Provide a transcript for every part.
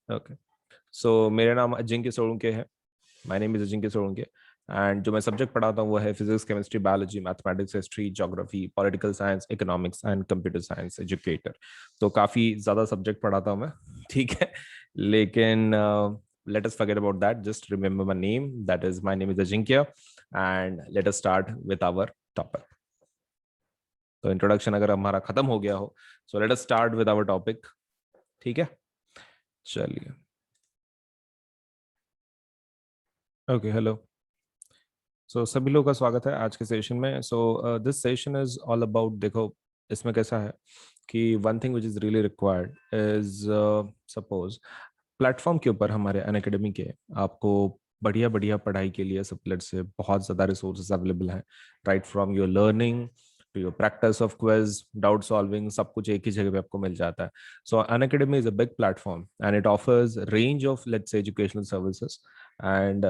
Okay, सो मेरा नाम अजिंक्य सोलंके है। My name is Ajinkya Solanke. And जो मैं सब्जेक्ट पढ़ाता हूँ वो है physics, chemistry, biology, mathematics, history, geography, political science, economics and computer science educator. तो काफ़ी ज़्यादा सब्जेक्ट पढ़ाता हूँ मैं। ठीक है, लेकिन let us forget about that. Just remember my name. That is, my name is Ajinkya. And let us start with our topic. तो इंट्रोडक्शन अगर हमारा खत्म हो गया हो, so let us start with our topic. ठीक है, चलिए। Okay, hello. सो सभी लोगों का स्वागत है आज के सेशन में। So this session is all about, देखो इसमें कैसा है कि one thing which is really required is, suppose platform के ऊपर हमारे अनअकैडमी के आपको बढ़िया बढ़िया पढ़ाई के लिए सबलेट से बहुत ज़्यादा रिसोर्सेज अवेलेबल हैं। Right from your learning to your practice of quiz, doubt solving, सब कुछ एक ही जगह पे आपको मिल जाता है। सो Unacademy is a big platform and it offers range of let's say educational services. And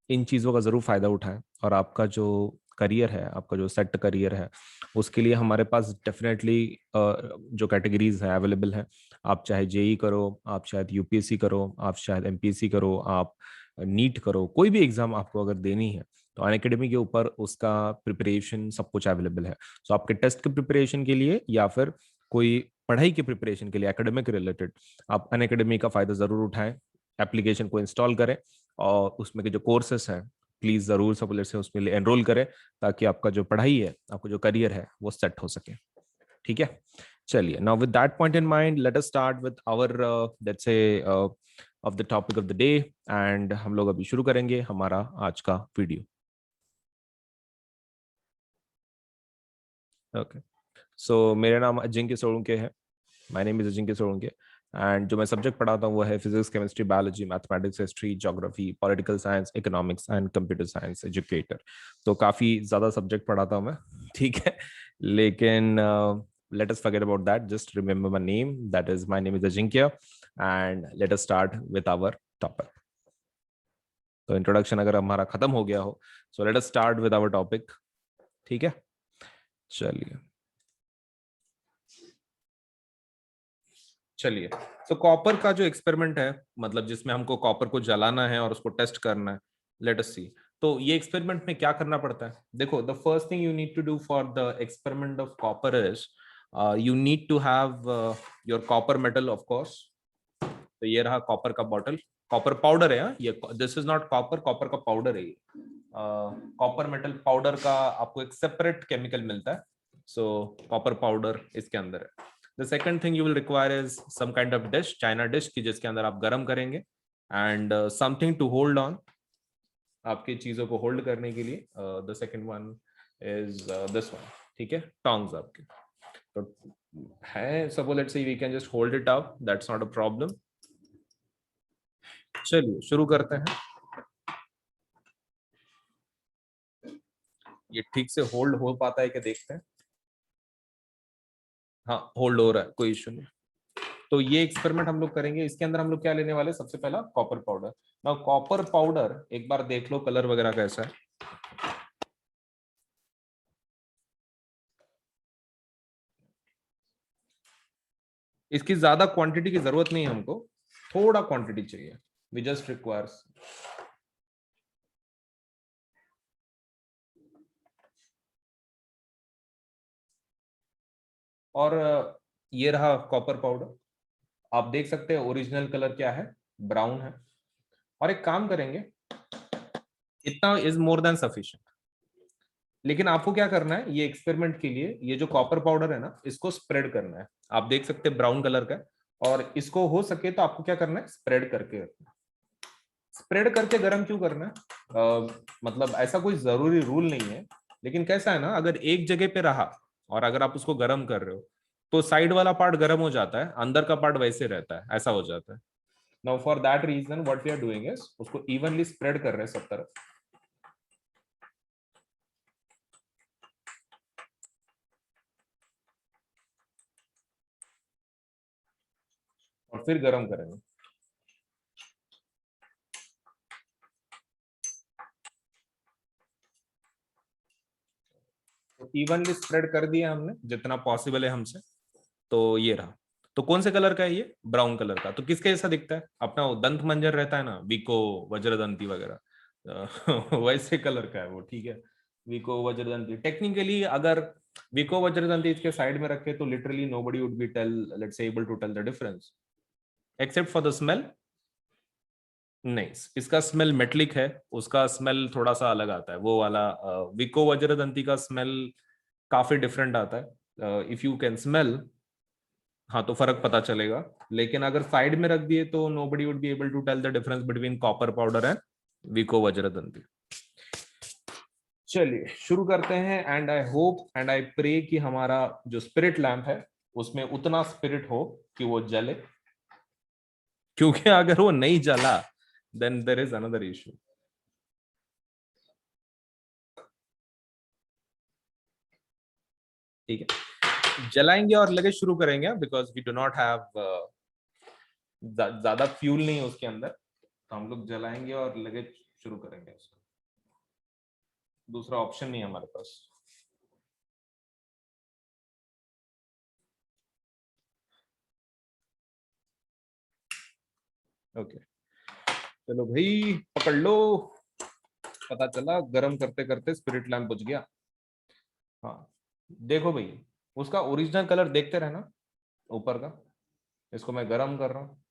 in चीज़ों का ज़रूर फ़ायदा उठाएं और आपका जो करियर है, आपका जो सेट करियर है, उसके लिए हमारे पास डेफिनेटली जो कैटेगरीज हैं अवेलेबल हैं। आप चाहे जेई करो, आप शायद यूपीएससी करो, आप शायद एमपीएससी करो, आप नीट करो, कोई भी एग्जाम आपको अगर देनी है तो अनअकैडमी के ऊपर उसका प्रिपरेशन सब कुछ अवेलेबल है। सो आपके टेस्ट के प्रिपरेशन के लिए या फिर कोई पढ़ाई के प्रिपरेशन के लिए एकेडमिक रिलेटेड, आप अनअकैडमी का फायदा जरूर उठाएं। एप्लीकेशन को इंस्टॉल करें और उसमें के जो कोर्सेस हैं प्लीज जरूर सब से उसमें एनरोल करें, ताकि आपका जो पढ़ाई है, आपका जो करियर है वो सेट हो सके। ठीक है, चलिए। Now with that point in mind, let us start with our let's say of the topic of the day. And हम लोग अभी शुरू करेंगे हमारा आज का वीडियो। ओके, सो मेरा नाम अजिंक्य सोलंके है। My name is Ajinkya Solanke. And जो मैं सब्जेक्ट पढ़ाता हूँ वो है physics, chemistry, biology, mathematics, history, geography, political science, economics and computer science educator. तो काफ़ी ज़्यादा सब्जेक्ट पढ़ाता हूँ मैं। ठीक है, लेकिन let us forget about that. Just remember my name. That is, my name is Ajinkya. And let us start with our topic. तो इंट्रोडक्शन अगर हमारा खत्म हो गया हो, so let us start with our topic. ठीक है, चलिए। चलिए, तो कॉपर का जो एक्सपेरिमेंट है, मतलब जिसमें हमको कॉपर को जलाना है और उसको टेस्ट करना है, लेट अस सी। तो ये एक्सपेरिमेंट में क्या करना पड़ता है? देखो, the first thing you need to do for the experiment of copper is you need to have your copper metal, of course. तो ये रहा कॉपर का बॉटल। कॉपर पाउडर है, ये this is not copper, copper का powder है ये। Copper metal powder का आपको एक सेपरेट केमिकल मिलता है। सो कॉपर पाउडर इसके अंदर है। The second thing you will require is some kind of dish, china dish की, जिसके अंदर आप गर्म करेंगे। And something to hold on, आपकी चीजों को होल्ड करने के लिए। The second one is this one. ठीक है, टोंग्स आपके तो है। Suppose let's say we can just hold it up, that's not a problem. चलिए शुरू करते हैं। ये ठीक से होल्ड हो पाता है कि देखते हैं। हाँ, होल्ड हो रहा है, कोई इश्यू नहीं। तो ये एक्सपेरिमेंट हम लोग करेंगे। इसके अंदर हम लोग क्या लेने वाले, सबसे पहला कॉपर पाउडर। ना कॉपर पाउडर एक बार देख लो कलर वगैरह कैसा है। इसकी ज्यादा क्वांटिटी की जरूरत नहीं है हमको, थोड़ा क्वांटिटी चाहिए। We just requires. और ये रहा कॉपर पाउडर। आप देख सकते हैं ओरिजिनल कलर क्या है, ब्राउन है। और एक काम करेंगे, इतना इज मोर देन सफिशिएंट। लेकिन आपको क्या करना है, ये एक्सपेरिमेंट के लिए ये जो कॉपर पाउडर है ना, इसको स्प्रेड करना है। आप देख सकते हैं ब्राउन कलर का। और इसको हो सके तो आपको क्या करना है, स्प्रेड करके रखना। स्प्रेड करके गर्म क्यों करना है? मतलब ऐसा कोई जरूरी रूल नहीं है, लेकिन कैसा है ना, अगर एक जगह पे रहा और अगर आप उसको गर्म कर रहे हो तो साइड वाला पार्ट गर्म हो जाता है, अंदर का पार्ट वैसे रहता है, ऐसा हो जाता है। Now for that reason what we are doing is उसको इवनली स्प्रेड कर रहे हैं सब तरफ। और फिर गर्म करेंगे। तो इवनली स्प्रेड कर दिया हमने जितना पॉसिबल है हमसे। तो ये रहा। तो कौन से कलर का है ये? ब्राउन कलर का। तो किसके जैसा दिखता है? अपना वो दंत मंजर रहता है ना, विको, वज्रदंती वगैरह, वैसे कलर का है वो, ठीक है। विको वज्रदंती टेक्निकली अगर विको वज्रदंती इसके साइड में रखे तो literally nobody would be tell, let's say able to tell the difference except for the smell. नहीं, इसका स्मेल मेटलिक है, उसका स्मेल थोड़ा सा अलग आता है, वो वाला विको वज्रदंती का स्मेल काफी डिफरेंट आता है। इफ यू कैन स्मेल, हाँ, तो फर्क पता चलेगा। लेकिन अगर साइड में रख दिए तो nobody would be able to tell the difference between copper powder and Vicco Vajradanti. चलिए शुरू करते हैं। And I hope and I pray कि हमारा जो स्पिरिट लैम्प है उसमें उतना स्पिरिट हो कि वो जले, क्योंकि अगर वो नहीं जला then there is another issue. ठीक है, जलाएंगे और लगे शुरू करेंगे, because we do not have ज्यादा फ्यूल नहीं है उसके अंदर, तो हम लोग जलाएंगे और लगे शुरू करेंगे उसको। दूसरा ऑप्शन नहीं है हमारे पास। ओके, चलो भाई पकड़ लो। पता चला गरम करते करते स्पिरिट लैम्प बुझ गया। हाँ, देखो भाई, उसका ओरिजिनल कलर देखते रहना ऊपर का। इसको मैं गरम कर रहा हूँ,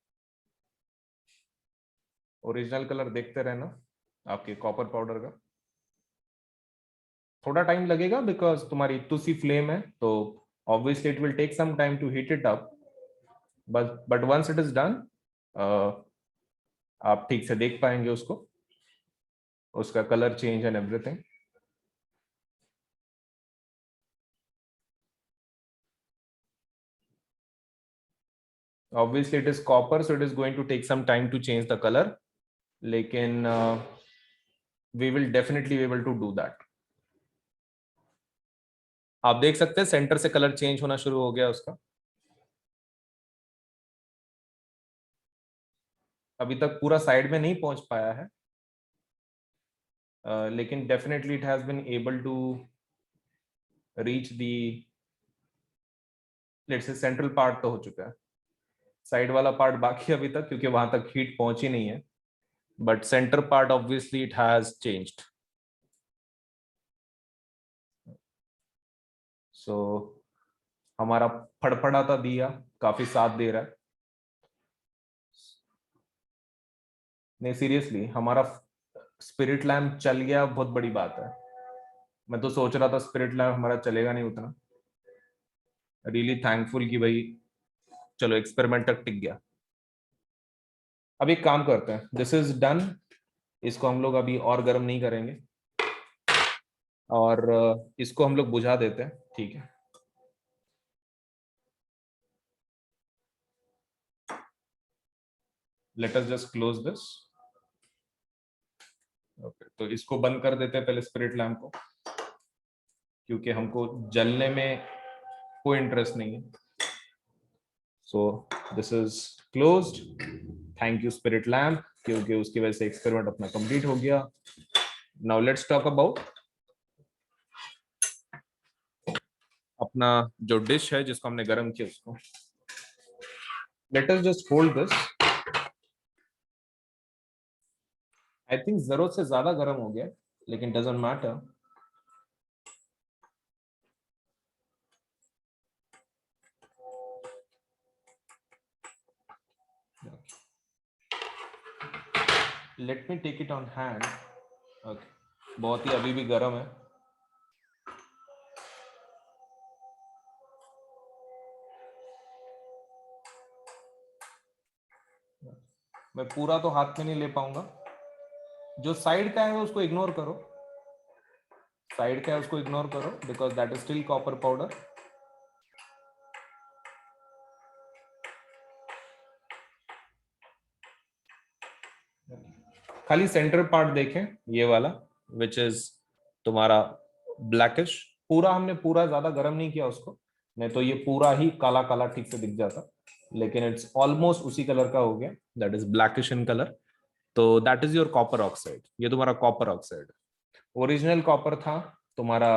ओरिजिनल कलर देखते रहना आपके कॉपर पाउडर का। थोड़ा टाइम लगेगा बिकॉज तुम्हारी इतनी सी फ्लेम है, तो obviously it will take some time to heat it up, but once it is done आप ठीक से देख पाएंगे उसको, उसका colour change and everything. Obviously it is copper, so it is going to take some time to change the color, लेकिन we will definitely be able to do that. आप देख सकते हैं सेंटर से कलर चेंज होना शुरू हो गया उसका। अभी तक पूरा साइड में नहीं पहुंच पाया है, लेकिन definitely it has been able to reach the, let's say central part तो हो चुका है, साइड वाला पार्ट बाकी अभी तक, क्योंकि वहां तक हीट पहुंची नहीं है, but centre part obviously it has changed. So हमारा फड़फड़ाता दिया काफी साथ दे रहा है। नहीं सीरियसली, हमारा स्पिरिट लैम्प चल गया, बहुत बड़ी बात है। मैं तो सोच रहा था स्पिरिट लैम्प हमारा चलेगा नहीं उतना। रियली थैंकफुल कि भाई चलो एक्सपेरिमेंट तक टिक गया। अब एक काम करते हैं, दिस इज डन, इसको हम लोग अभी और गर्म नहीं करेंगे और इसको हम लोग बुझा देते हैं, ठीक है। Late us just close this. Okay, तो इसको बंद कर देते हैं पहले स्पिरिट लैम्प को, क्योंकि हमको जलने में कोई इंटरेस्ट नहीं है। So this is closed. Thank you spirit lamp, क्योंकि उसकी वजह से एक्सपेरिमेंट अपना कंप्लीट हो गया। नाउ लेट्स टॉक अबाउट अपना जो डिश है जिसको हमने गर्म किया उसको। Let us just hold this. I think जरूरत से ज्यादा गर्म हो गया, लेकिन doesn't matter. Let me take it on hand. Okay, बहुत ही अभी भी गर्म है। मैं पूरा तो हाथ में नहीं ले पाऊंगा, जो साइड का है उसको इग्नोर करो, साइड का है उसको इग्नोर करो, because that is still copper powder. खाली सेंटर पार्ट देखें, ये वाला विच इज तुम्हारा ब्लैकिश। पूरा हमने पूरा ज्यादा गर्म नहीं किया उसको, नहीं तो ये पूरा ही काला काला ठीक से दिख जाता, लेकिन इट्स ऑलमोस्ट उसी कलर का हो गया, that is blackish in colour. तो that is your copper oxide, ये तुम्हारा कॉपर ऑक्साइड। ओरिजिनल कॉपर था तुम्हारा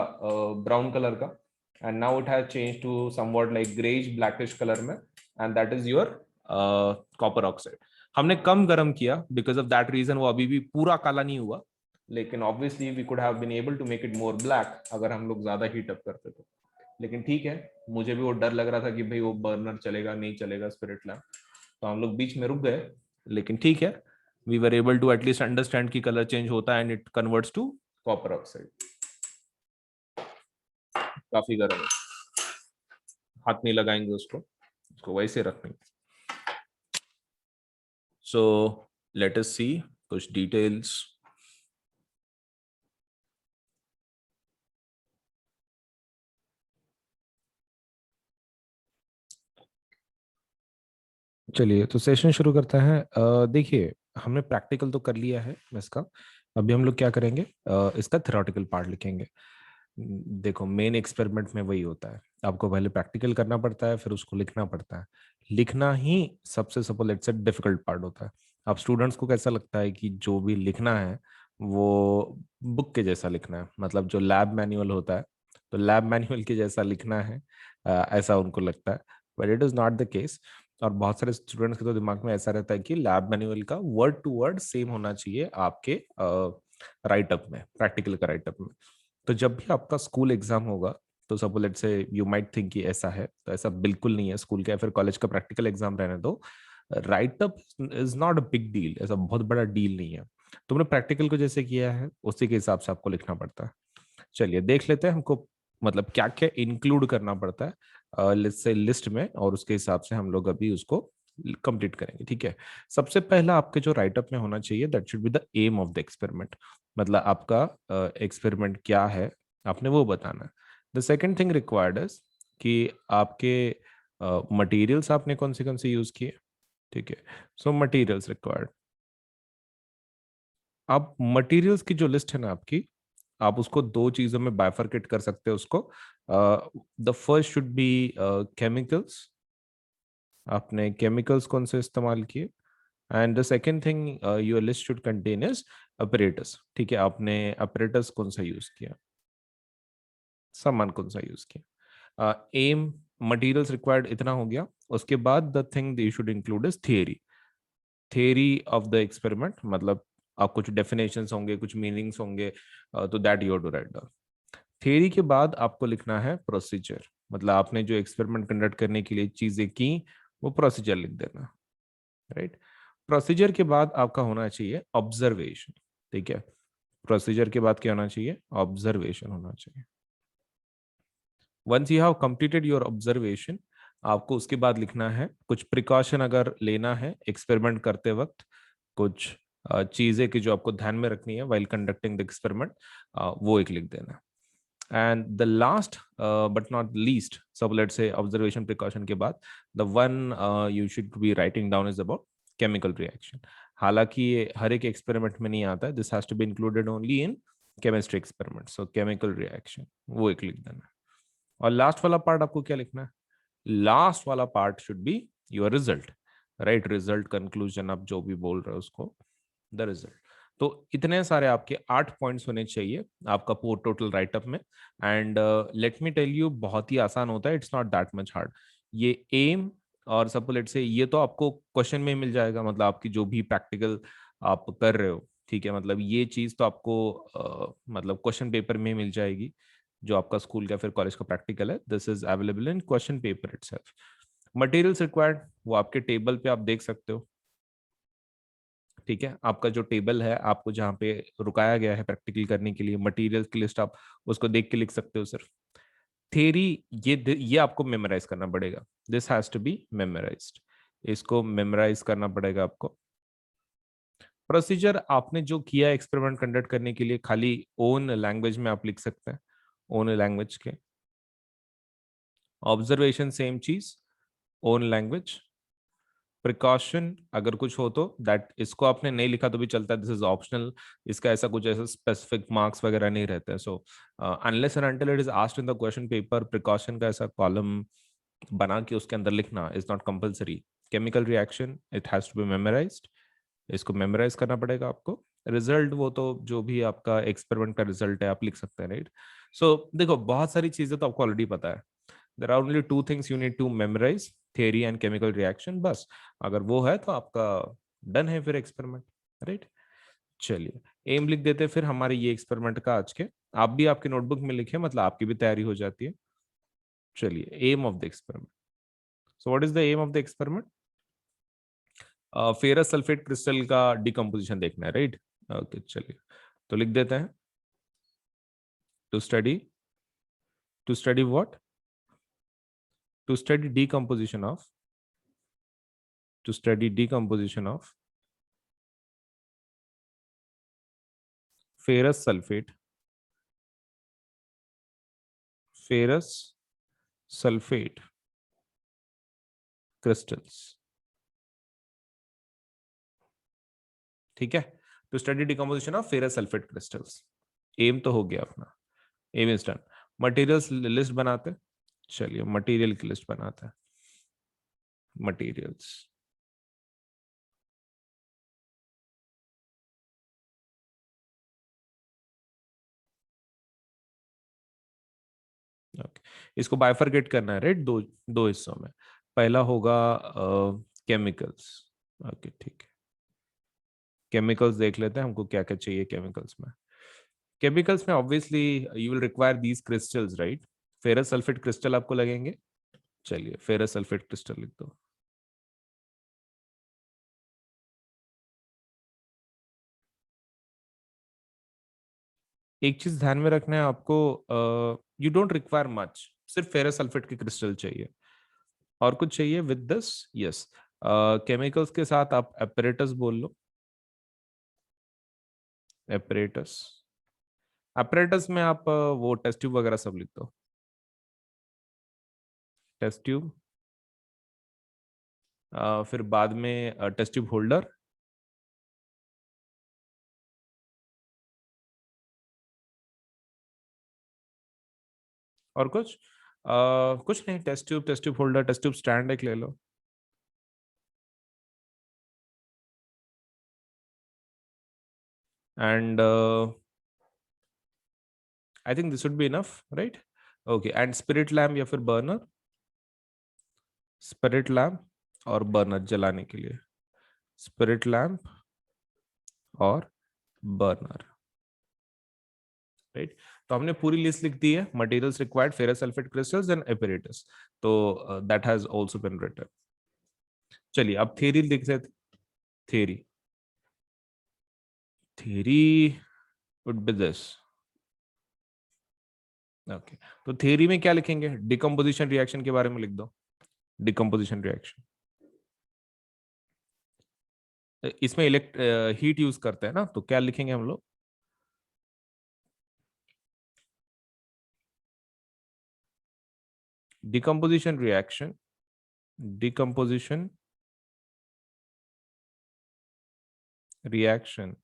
ब्राउन कलर का, and now it has change to somewhat like greyish blackish colour में, and that is your copper oxide. हमने कम गर्म किया, बिकॉज ऑफ दैट रीजन वो अभी भी पूरा काला नहीं हुआ, लेकिन obviously we could have been able to make it more black अगर हम लोग ज्यादा हीट अप करते तो। लेकिन ठीक है, मुझे भी वो डर लग रहा था कि भाई वो बर्नर चलेगा नहीं चलेगा स्पिरिट लैम्प, तो हम लोग बीच में रुक गए। लेकिन ठीक है, we were able to at least understand कि कलर चेंज होता है and it converts to copper oxide. काफी गर्म है, हाथ नहीं लगाएंगे उसको, उसको वैसे रखेंगे। सो लेट अस सी कुछ डिटेल्स। चलिए तो सेशन शुरू करते हैं। देखिए, हमने प्रैक्टिकल तो कर लिया है इसका। अभी हम लोग क्या करेंगे, इसका थ्योरेटिकल पार्ट लिखेंगे। देखो, मेन एक्सपेरिमेंट में वही होता है, आपको पहले प्रैक्टिकल करना पड़ता है, फिर उसको लिखना पड़ता है। लिखना ही सबसे suppose it's a difficult part होता है। अब स्टूडेंट्स को कैसा लगता है कि जो भी लिखना है वो बुक के जैसा लिखना है, मतलब जो लैब मैनुअल होता है तो लैब मैनुअल के जैसा लिखना है, ऐसा उनको लगता है। But it is not the case. और बहुत सारे स्टूडेंट्स के तो दिमाग में ऐसा रहता है कि लैब मैनुअल का वर्ड टू वर्ड सेम होना चाहिए आपके राइटअप में, प्रैक्टिकल का राइटअप में। तो जब भी आपका स्कूल एग्जाम होगा, तो suppose let's say you might think कि ऐसा है, तो ऐसा बिल्कुल नहीं है। स्कूल का या फिर कॉलेज का प्रैक्टिकल एग्जाम रहने दो, write up is not a big deal, ऐसा बहुत बड़ा डील नहीं है। तुमने प्रैक्टिकल को जैसे किया है उसी के हिसाब से आपको लिखना पड़ता है। चलिए देख लेते हैं हमको मतलब क्या क्या इंक्लूड करना पड़ता है लिस्ट से लिस्ट में, और उसके हिसाब से हम लोग अभी उसको कंप्लीट करेंगे। ठीक है, सबसे पहला आपके जो राइटअप में होना चाहिए, that should be the aim of the experiment. मतलब आपका एक्सपेरिमेंट क्या है, आपने वो बताना है। The second thing required is कि आपके मटेरियल्स आपने कौन से यूज किए। ठीक है, सो मटेरियल्स रिक्वायर्ड। आप मटेरियल्स की जो लिस्ट है ना आपकी, आप उसको दो चीजों में बाइफरकेट कर सकते हो उसको। The first should be chemicals, आपने केमिकल्स कौन से इस्तेमाल किए। And the second thing your list should contain is apparatus. ठीक है, आपने अपरेटस कौन सा यूज किया, सामान कौन सा यूज किया। एम, मटेरियल्स रिक्वायर्ड, इतना हो गया। उसके बाद the thing you should include is theory. Theory of the experiment, मतलब आप कुछ डेफिनेशंस होंगे, कुछ मीनिंग्स होंगे, तो that you have to write down. Theory के बाद आपको लिखना है प्रोसीजर, मतलब आपने जो एक्सपेरिमेंट कंडक्ट करने के लिए चीजें की वो प्रोसीजर लिख देना। राइट, प्रोसीजर के बाद आपका होना चाहिए ऑब्जर्वेशन। ठीक है, प्रोसीजर के बाद क्या होना चाहिए, ऑब्जर्वेशन होना चाहिए। Once you have completed your observation, आपको उसके बाद लिखना है कुछ प्रिकॉशन अगर लेना है एक्सपेरिमेंट करते वक्त, कुछ चीजें कि जो आपको ध्यान में रखनी है वाइल कंडक्टिंग द एक्सपेरिमेंट, वो एक लिख देना। And the last but not least, सब लेट्स से ऑब्जर्वेशन प्रिकॉशन के बाद the one you should be writing down is about chemical reaction. हालांकि ये हर एक एक्सपेरिमेंट में नहीं आता है, this has to be included only in chemistry experiment, so chemical reaction वो एक लिख देना। और लास्ट वाला पार्ट आपको क्या लिखना है, लास्ट वाला part should be your result. Right, result, conclusion, आप जो भी बोल रहे हो उसको, द रिजल्ट। तो इतने सारे आपके 8 पॉइंट्स होने चाहिए आपका टोटल राइटअप में। And let me tell you, बहुत ही आसान होता है, it's not that much hard. ये एम और सपोज लेट से ये तो आपको क्वेश्चन में मिल जाएगा, मतलब आपकी जो भी प्रैक्टिकल आप कर रहे हो। ठीक है, मतलब ये चीज तो आपको मतलब क्वेश्चन पेपर में मिल जाएगी। जो आपका स्कूल का फिर कॉलेज का प्रैक्टिकल है, this is available in question paper itself. Materials required वो आपके टेबल पे आप देख सकते हो। ठीक है, आपका जो टेबल है, आपको जहाँ पे रुकाया गया है प्रैक्टिकल करने के लिए, मटेरियल्स की लिस्ट आप उसको देख के लिख सकते हो सिर्फ। थ्योरी, ये आपको मेमोराइज करना पड़ेगा, this has to be memorised, इसको मेमोराइज करना पड़ेगा आपको। प्रोसीजर आपने जो किया एक्सपेरिमेंट कंडक्ट करने के लिए, खाली ओन लैंग्वेज में आप लिख सकते हैं, ओन लैंग्वेज के। ऑब्जर्वेशन सेम चीज, ओन लैंग्वेज। प्रिकॉशन अगर कुछ हो तो दैट, इसको आपने नहीं लिखा तो भी चलता है, दिस इज ऑप्शनल। इसका ऐसा कुछ ऐसा स्पेसिफिक मार्क्स वगैरह नहीं रहते हैं। So unless and until it is asked in the question paper, precaution का ऐसा कॉलम बना के उसके अंदर लिखना is not compulsory. Chemical reaction, it has to be memorised, इसको मेमोराइज करना पड़ेगा आपको। रिजल्ट, वो तो जो भी आपका एक्सपेरिमेंट का रिजल्ट है आप लिख सकते हैं। राइट, सो देखो बहुत सारी चीजें तो आपको ऑलरेडी पता है, there are only two things you need to memorise, theory and chemical reaction, बस। अगर वो है तो आपका डन है फिर एक्सपेरिमेंट, राइट। चलिए एम लिख देते हैं फिर हमारे ये एक्सपेरिमेंट का आज के। आप भी आपके नोटबुक में लिखे, मतलब आपकी भी तैयारी हो जाती है। चलिए aim of the experiment. So what is the aim of the experiment? Ferrous sulphate crystal का डिकम्पोजिशन देखना है, राइट। ओके चलिए तो लिख देते हैं to study, to study what? To study decomposition of, to study decomposition of ferrous sulfate, ferrous sulfate crystals। ठीक है, to study decomposition of ferrous sulphate crystals. Aim तो हो गया अपना, aim is done. Materials list बनाते, चलिए material की list बनाते हैं। मटेरियल्स, ओके, इसको बाइफरकेट करना है, राइट, दो दो हिस्सों में। पहला होगा केमिकल्स, ओके ठीक है। केमिकल्स देख लेते हैं हमको क्या क्या चाहिए केमिकल्स में। केमिकल्स में obviously you will require these crystals, right. Ferrous sulphate crystal आपको लगेंगे। चलिए फेरस सल्फेट क्रिस्टल लिख दो। एक चीज ध्यान में रखना है आपको, यू डोंट रिक्वायर मच, सिर्फ फेरस सल्फेट के क्रिस्टल चाहिए। और कुछ चाहिए विद दिस? यस, केमिकल्स के साथ आप एपरेटस बोल लो। एपरेटस, एपरेटस में आप वो टेस्ट ट्यूब वगैरह सब लिख दो। टेस्ट ट्यूब, फिर बाद में टेस्ट ट्यूब होल्डर। और कुछ? कुछ नहीं, test tube holder, test tube stand एक ले लो। And I think this would be enough, right. Okay, and spirit lamp या फिर बर्नर। स्पिरिट लैम्प और बर्नर जलाने के लिए, स्पिरिट लैम्प और बर्नर, राइट। तो हमने पूरी लिस्ट लिख दी है, materials required ferrous sulphate crystals and apparatus. तो that has also been written. चलिए अब थ्योरी लिख रहे थे। Theory, theory would B this. Okay, तो थ्योरी में क्या लिखेंगे? डिकम्पोजिशन रिएक्शन के बारे में लिख दो। डिकम्पोजिशन रिएक्शन, इसमें हीट यूज करते हैं ना, तो क्या लिखेंगे हम लोग? decomposition reaction, decomposition reaction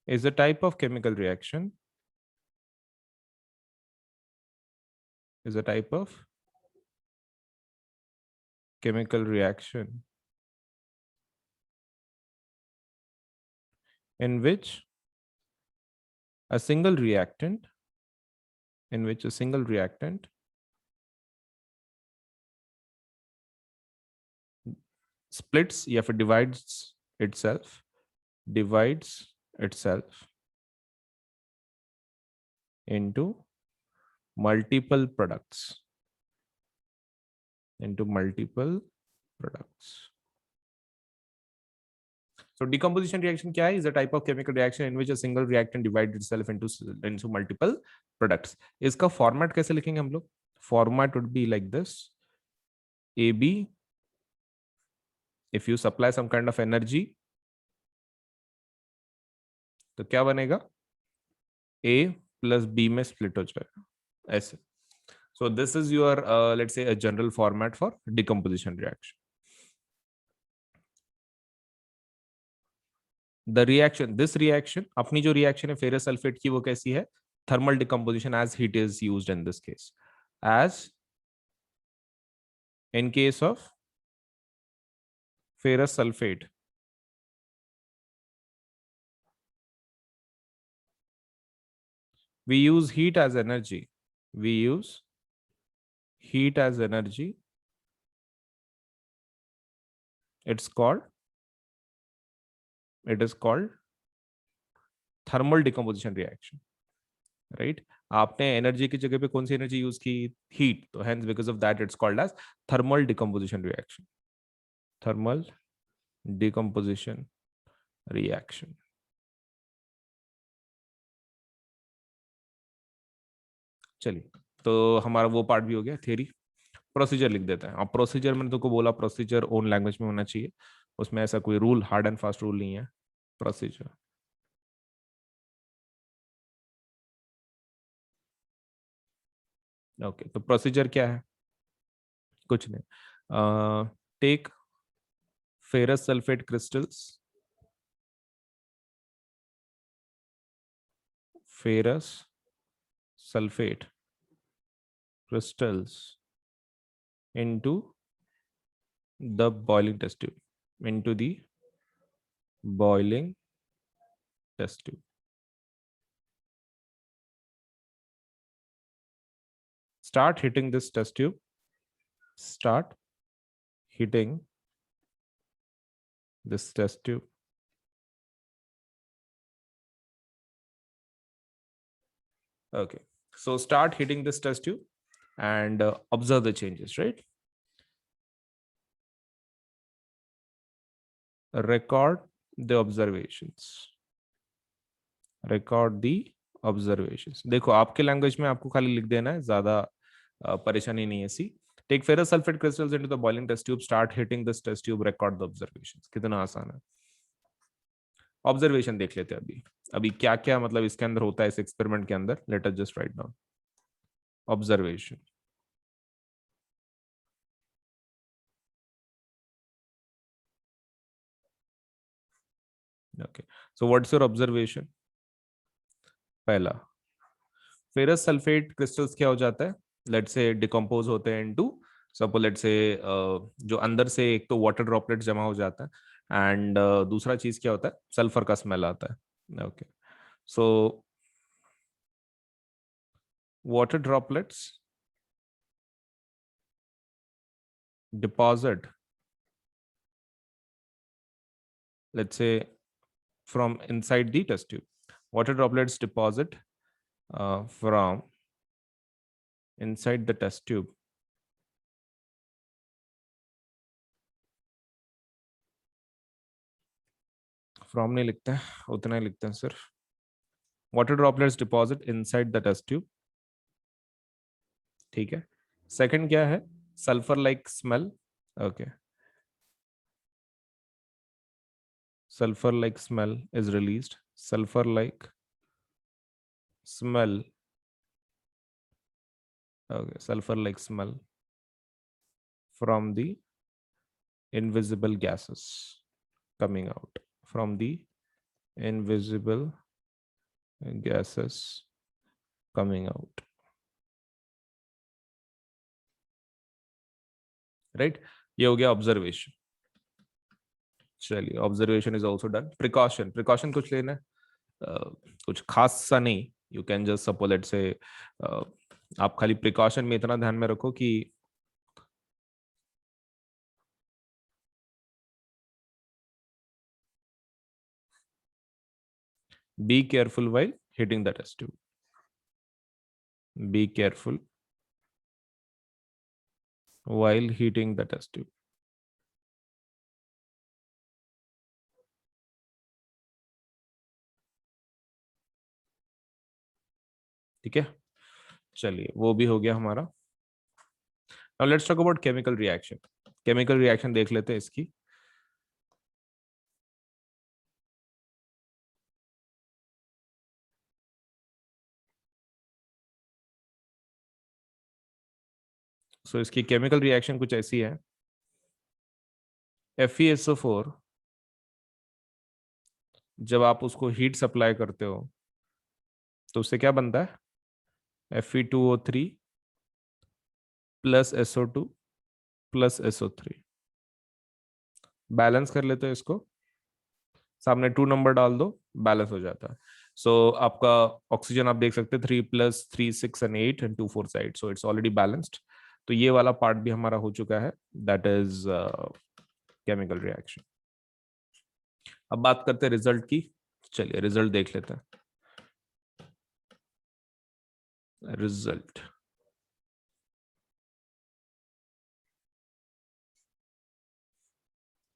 is a type of chemical reaction, is a type of chemical reaction in which a single reactant, in which a single reactant splits या फिर divides itself into multiple products, into multiple products. So decomposition reaction क्या है? Is a type of chemical reaction in which a single reactant divides itself into multiple products. इसका format कैसे लिखेंगे हम लोग? Format would be like this: AB, if you supply some kind of energy, तो क्या बनेगा? A plus B में split हो जाएगा ऐसे. So this is your let's say a general format for decomposition reaction. The reaction, this reaction, अपनी जो reaction है फेरस सल्फेट की, वो कैसी है? Thermal decomposition as heat is used in this case. As in case of ferrous sulfate, we use heat as energy. we use heat as energy. It is called thermal decomposition reaction, right? आपने energy की जगह पे कौन सी energy use की? Heat, तो hence because of that it's called as thermal decomposition reaction. Thermal decomposition reaction. चलिए, तो हमारा वो पार्ट भी हो गया, थ्योरी। प्रोसीजर लिख देते हैं। अब प्रोसीजर मैंने तुमको बोला प्रोसीजर ओन लैंग्वेज में होना चाहिए, उसमें ऐसा कोई rule, hard and fast rule नहीं है। प्रोसीजर, ओके, तो प्रोसीजर क्या है? कुछ नहीं, take ferrous sulphate crystals, ferrous sulphate crystals into the boiling test tube, into the boiling test tube. Start hitting this test tube. Start hitting this test tube. Okay, so start hitting this test tube and observe the changes, right? Record the observations. Record the observations. देखो, आपके language में आपको खाली लिख देना है, ज्यादा परेशानी नहीं है। See, take ferrous sulphate crystals into the boiling test tube, start heating this test tube, record the observations. कितना आसान है। ऑब्जर्वेशन देख लेते हैं अभी। अभी क्या क्या मतलब इसके अंदर होता है, इस एक्सपेरिमेंट के अंदर। Late us just write down observation. Okay, so what's your observation? पहला, फेरस सल्फेट क्रिस्टल्स क्या हो जाता है, लेट से डिकम्पोज होते हैं इनटू, सपोज लेट से जो अंदर से एक तो वाटर ड्रॉपलेट जमा हो जाता है, एंड दूसरा चीज क्या होता है, सल्फर का स्मेल आता है। Okay, so water droplets deposit, let's say from inside the test tube. Water droplets deposit from inside the test tube. From नहीं लिखते हैं, उतना ही लिखते हैं सिर्फ। Water droplets deposit inside the test tube. ठीक है। सेकंड क्या है? Sulphur like smell. Okay, sulfur like smell is released. Sulfur like smell, okay, sulfur like smell from the invisible gases coming out, from the invisible gases coming out, right? ये हो गया observation. चलिए, observation is also done. Precaution, precaution कुछ लेना है, कुछ खास सा नहीं। You can just suppose let से, आप खाली प्रिकॉशन में इतना ध्यान में रखो कि be careful while hitting the test tube. Be careful while heating the test tube. ठीक है, चलिए वो भी हो गया हमारा। Now let's talk about chemical reaction. Chemical reaction देख लेते हैं इसकी। सो इसकी केमिकल रिएक्शन कुछ ऐसी है। FeSO4, जब आप उसको हीट सप्लाई करते हो तो उससे क्या बनता है? Fe2O3 plus SO2 plus SO3। Balance कर लेते हो इसको, सामने 2 नंबर डाल दो, बैलेंस हो जाता है। सो आपका ऑक्सीजन आप देख सकते हैं 3+3 6 and 8 and 2 4 side, so it's already balanced. तो ये वाला पार्ट भी हमारा हो चुका है, दैट इज केमिकल रिएक्शन। अब बात करते हैं रिजल्ट की। चलिए रिजल्ट देख लेते हैं। रिजल्ट,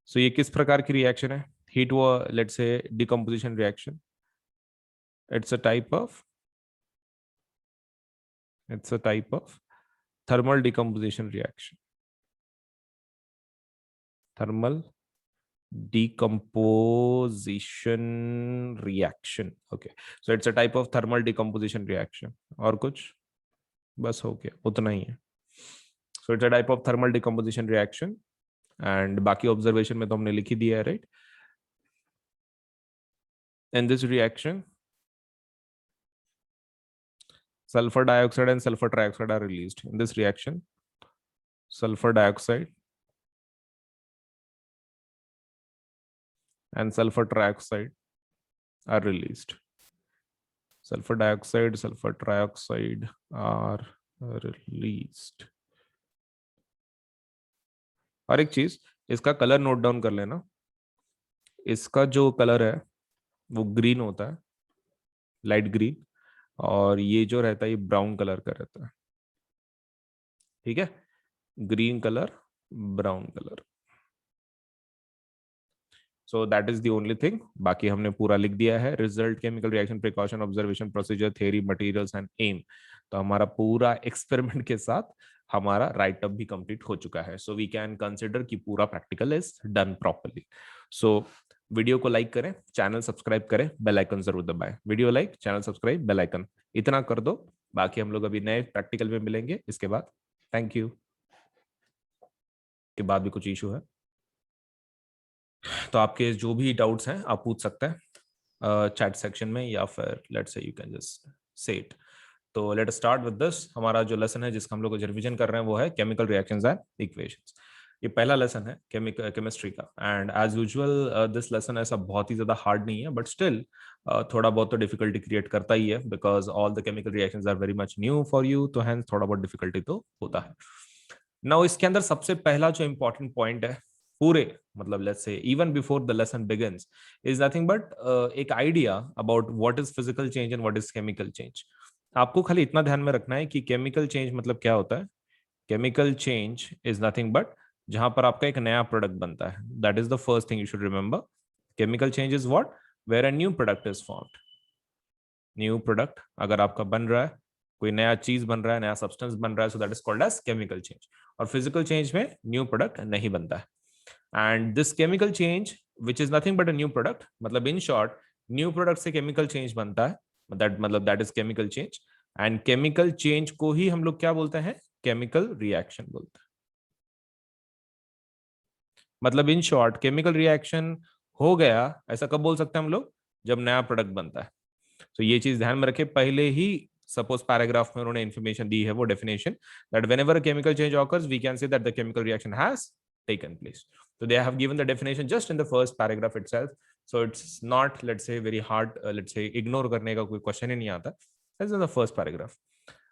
सो ये किस प्रकार की रिएक्शन है? हीट व let's say decomposition reaction. It's a type of thermal decomposition reaction. Thermal decomposition reaction. Okay, so it's a type of thermal decomposition reaction. और कुछ? बस हो गया, उतना ही है। So it's a type of thermal decomposition reaction, and बाकी observation में तो हमने लिख ही दिया है, right? In this reaction, sulfur dioxide and sulfur trioxide are released. In this reaction, sulfur dioxide and sulfur trioxide are released. Sulfur dioxide, sulfur trioxide are released. और एक चीज, इसका कलर नोट डाउन कर लेना। इसका जो कलर है वो ग्रीन होता है, लाइट ग्रीन, और ये जो रहता है ये ब्राउन कलर का रहता है। ठीक है, green colour, brown colour. So that is the only thing, बाकी हमने पूरा लिख दिया है। Result, chemical reaction, precaution, observation, procedure, theory, materials and aim. तो हमारा पूरा एक्सपेरिमेंट के साथ हमारा राइट अप भी कंप्लीट हो चुका है। सो वी कैन कंसिडर कि पूरा practical is done properly. So video को लाइक करें, चैनल सब्सक्राइब करें, बेल आइकन जरूर दबाएं। Video like, channel subscribe, bell icon, इतना कर दो। बाकी हम लोग अभी नए प्रैक्टिकल में मिलेंगे इसके बाद। Thank you. के बाद भी कुछ इशू है तो आपके जो भी डाउट्स हैं आप पूछ सकते हैं चैट सेक्शन में, या फिर let's say you can just say it. तो लेट स्टार्ट विद दिस। हमारा जो लेसन है जिसका हम लोग रिवीजन कर रहे हैं वो है केमिकल रिएक्शंस एंड इक्वेशंस। ये पहला लेसन है केमिस्ट्री का, and as usual this lesson ऐसा बहुत ही ज्यादा हार्ड नहीं है, बट स्टिल थोड़ा बहुत तो डिफिकल्टी क्रिएट करता ही है, because all the chemical reactions are very much new for you, तो हैंस थोड़ा बहुत डिफिकल्टी तो होता है। नाउ इसके अंदर सबसे पहला जो इंपॉर्टेंट पॉइंट है पूरे, मतलब let's say even before the lesson begins, is nothing but एक idea about what is physical change and what is chemical change. आपको खाली इतना ध्यान में रखना है कि केमिकल चेंज मतलब क्या होता है। Chemical change is nothing but जहां पर आपका एक नया प्रोडक्ट बनता है, that is the first thing you should remember. Chemical change is what, where a new product is formed. New product अगर आपका बन रहा है, कोई नया चीज बन रहा है, नया सब्सटेंस बन रहा है, so that is called as chemical change. और फिजिकल चेंज में न्यू प्रोडक्ट नहीं बनता है। And this chemical change which is nothing but a new product, मतलब इन शॉर्ट न्यू प्रोडक्ट से केमिकल चेंज बनता है, दैट मतलब that is chemical change. And chemical change को ही हम लोग क्या बोलते हैं, केमिकल रिएक्शन बोलते हैं। मतलब इन शॉर्ट केमिकल रिएक्शन हो गया, ऐसा कब बोल सकते हैं हम लोग, जब नया प्रोडक्ट बनता है। तो ये चीज ध्यान में रखे। पहले ही सपोज पैराग्राफ में उन्होंने इंफॉर्मेशन दी है, वो definition, that whenever a chemical change occurs we can say that the chemical reaction has taken place. So they have given the definition just in the first paragraph itself. So it's not, let's say, very hard, let's say, ignore करने का कोई question ही नहीं आता। That's in the first paragraph.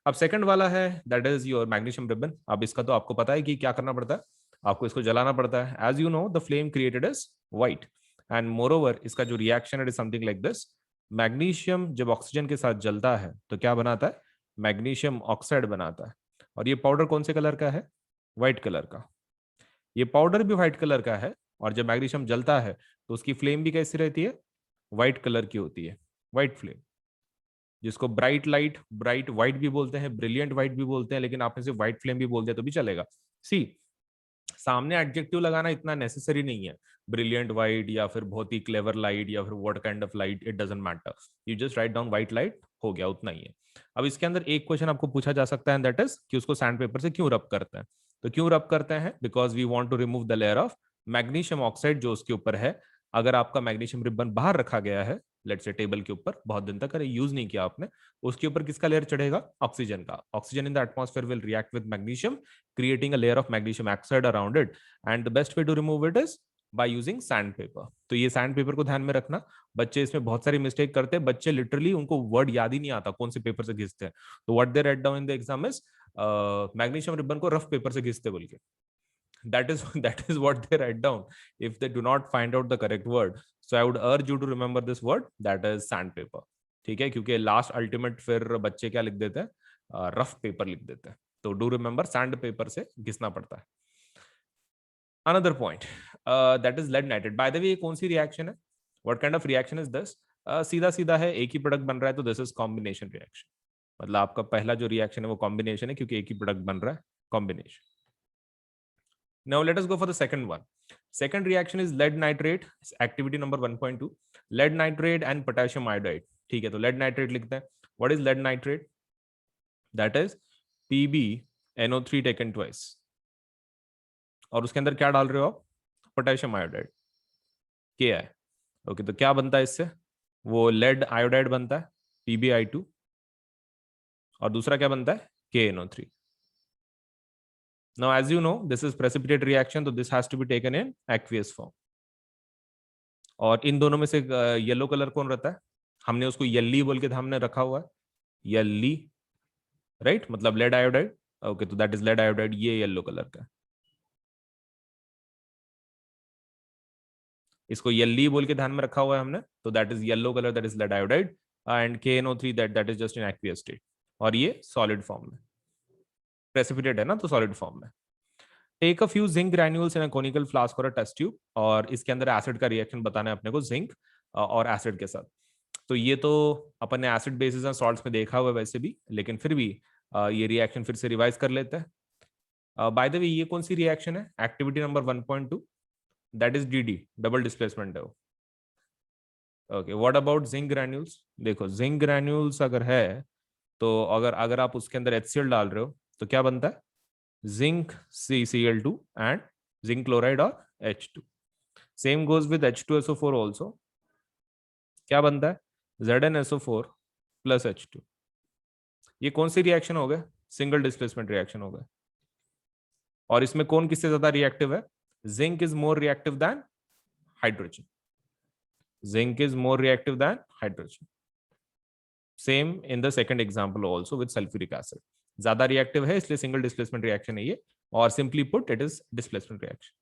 अब second वाला है, that is your magnesium ribbon. अब इसका तो आपको पता है कि क्या करना पड़ता है, आपको इसको जलाना पड़ता है। As you know the flame created is white, and moreover इसका जो reaction is something like this. Magnesium जब ऑक्सीजन के साथ जलता है तो क्या बनाता है, मैग्नीशियम ऑक्साइड बनाता है। और ये पाउडर कौन से कलर का है, व्हाइट कलर का। ये पाउडर भी व्हाइट कलर का है, और जब मैग्नीशियम जलता है तो उसकी फ्लेम भी कैसी रहती है, व्हाइट कलर की होती है, व्हाइट फ्लेम, जिसको ब्राइट लाइट, ब्राइट व्हाइट भी बोलते हैं, ब्रिलियंट व्हाइट भी बोलते हैं, लेकिन आपने सिर्फ व्हाइट फ्लेम भी बोल दिया तो भी चलेगा। सी, सामने एडजेक्टिव लगाना इतना नेसेसरी नहीं है, ब्रिलियंट व्हाइट या फिर बहुत ही क्लेवर लाइट या फिर what kind of light, it doesn't matter, you just write down white light, हो गया, उतना ही है। अब इसके अंदर एक क्वेश्चन आपको पूछा जा सकता है, दैट इज कि उसको सैंड पेपर से क्यों रब करते हैं। तो क्यों रब करते हैं, because we want to remove the layer of magnesium oxide जो उसके ऊपर है। अगर आपका मैग्नीशियम रिबन बाहर रखा गया है, लेट्स से टेबल के ऊपर, बहुत दिन तक अरे यूज नहीं किया आपने, उसके ऊपर किसका लेयर चढ़ेगा, ऑक्सीजन का। Oxygen in the atmosphere will react with magnesium, creating a layer of magnesium oxide around it, and the best way to remove it is by using sand paper. तो ये सैंड पेपर को ध्यान में रखना, बच्चे इसमें बहुत सारी मिस्टेक करते हैं, बच्चे लिटरली उनको वर्ड याद ही नहीं आता कौन से पेपर से घिसते हैं। तो what they right down in the exam is magnesium ribbon को रफ पेपर से घिसते बोल के, that is what they write down if they do not find out the correct word. So I would urge you to remember this word, that is sandpaper. ठीक है, क्योंकि last ultimate फिर बच्चे क्या लिख देते हैं, रफ पेपर लिख देते हैं। तो डू रिमेंबर सैंड पेपर से घिसना पड़ता है। Another point that is lead nitrate. By the way ये कौन सी रिएक्शन है, what kind of reaction is this? सीधा सीधा है, एक ही प्रोडक्ट बन रहा है तो दिस इज कॉम्बिनेशन रिएक्शन। मतलब आपका पहला जो रिएक्शन है वो कॉम्बिनेशन है, क्योंकि एक ही प्रोडक्ट बन रहा है, combination. Now let us go for the second one. Second reaction is lead nitrate, activity number 1.2, lead nitrate and potassium iodide. ठीक है, तो lead nitrate लिखते हैं। What is lead nitrate? That is PbNO3 taken twice. और उसके अंदर क्या डाल रहे हो आप? Potassium iodide, Ki। ओके, तो क्या बनता है इससे? वो lead आयोडाइड बनता है, PbI2, और दूसरा क्या बनता है? KNO3। Now, as you know, this is precipitate reaction, so this has to be taken in aqueous form. और इन दोनों में से येलो कलर कौन रहता है? हमने उसको येल्ली बोल के हमने रखा हुआ है, येल्ली, राइट? मतलब लेड आयोडाइड। ओके, तो दैट इज लेड आयोडाइड, ये येलो कलर का। इसको येल्ली बोल के ध्यान में रखा हुआ है हमने, तो that is yellow colour, that is lead iodide. And KNO3 that is just in aqueous state, और ये सॉलिड फॉर्म में, प्रेसिपिटेट है ना, तो सॉलिड फॉर्म में। Take a few zinc granules in a conical flask और अ टेस्ट ट्यूब, और इसके अंदर एसिड का रिएक्शन बताना है अपने को, जिंक और एसिड के साथ। तो ये तो अपन ने एसिड बेसिस एंड सॉल्ट्स में देखा हुआ है वैसे भी, लेकिन फिर भी ये रिएक्शन फिर से रिवाइज कर लेते हैं। बाय द वे ये कौन सी रिएक्शन है? Activity number 1.2, that is DD, double displacement है वो। Okay, what about zinc granules? देखो जिंक ग्रैन्यूल्स अगर है तो अगर अगर आप उसके अंदर HCl डाल रहे हो तो क्या बनता है? Zinc CCl2 and zinc chloride और H2। Same goes with H2SO4 also, क्या बनता है? ZnSO4 plus H2। ये कौन सी रिएक्शन हो गए? सिंगल डिस्प्लेसमेंट रिएक्शन हो गए। और इसमें कौन किससे ज्यादा रिएक्टिव है? Zinc is more reactive then hydrogen, zinc is more reactive then hydrogen. Same in the second example also with sulphuric acid, ज्यादा रिएक्टिव है इसलिए सिंगल डिस्प्लेसमेंट रिएक्शन है ये, और simply put it is displacement reaction.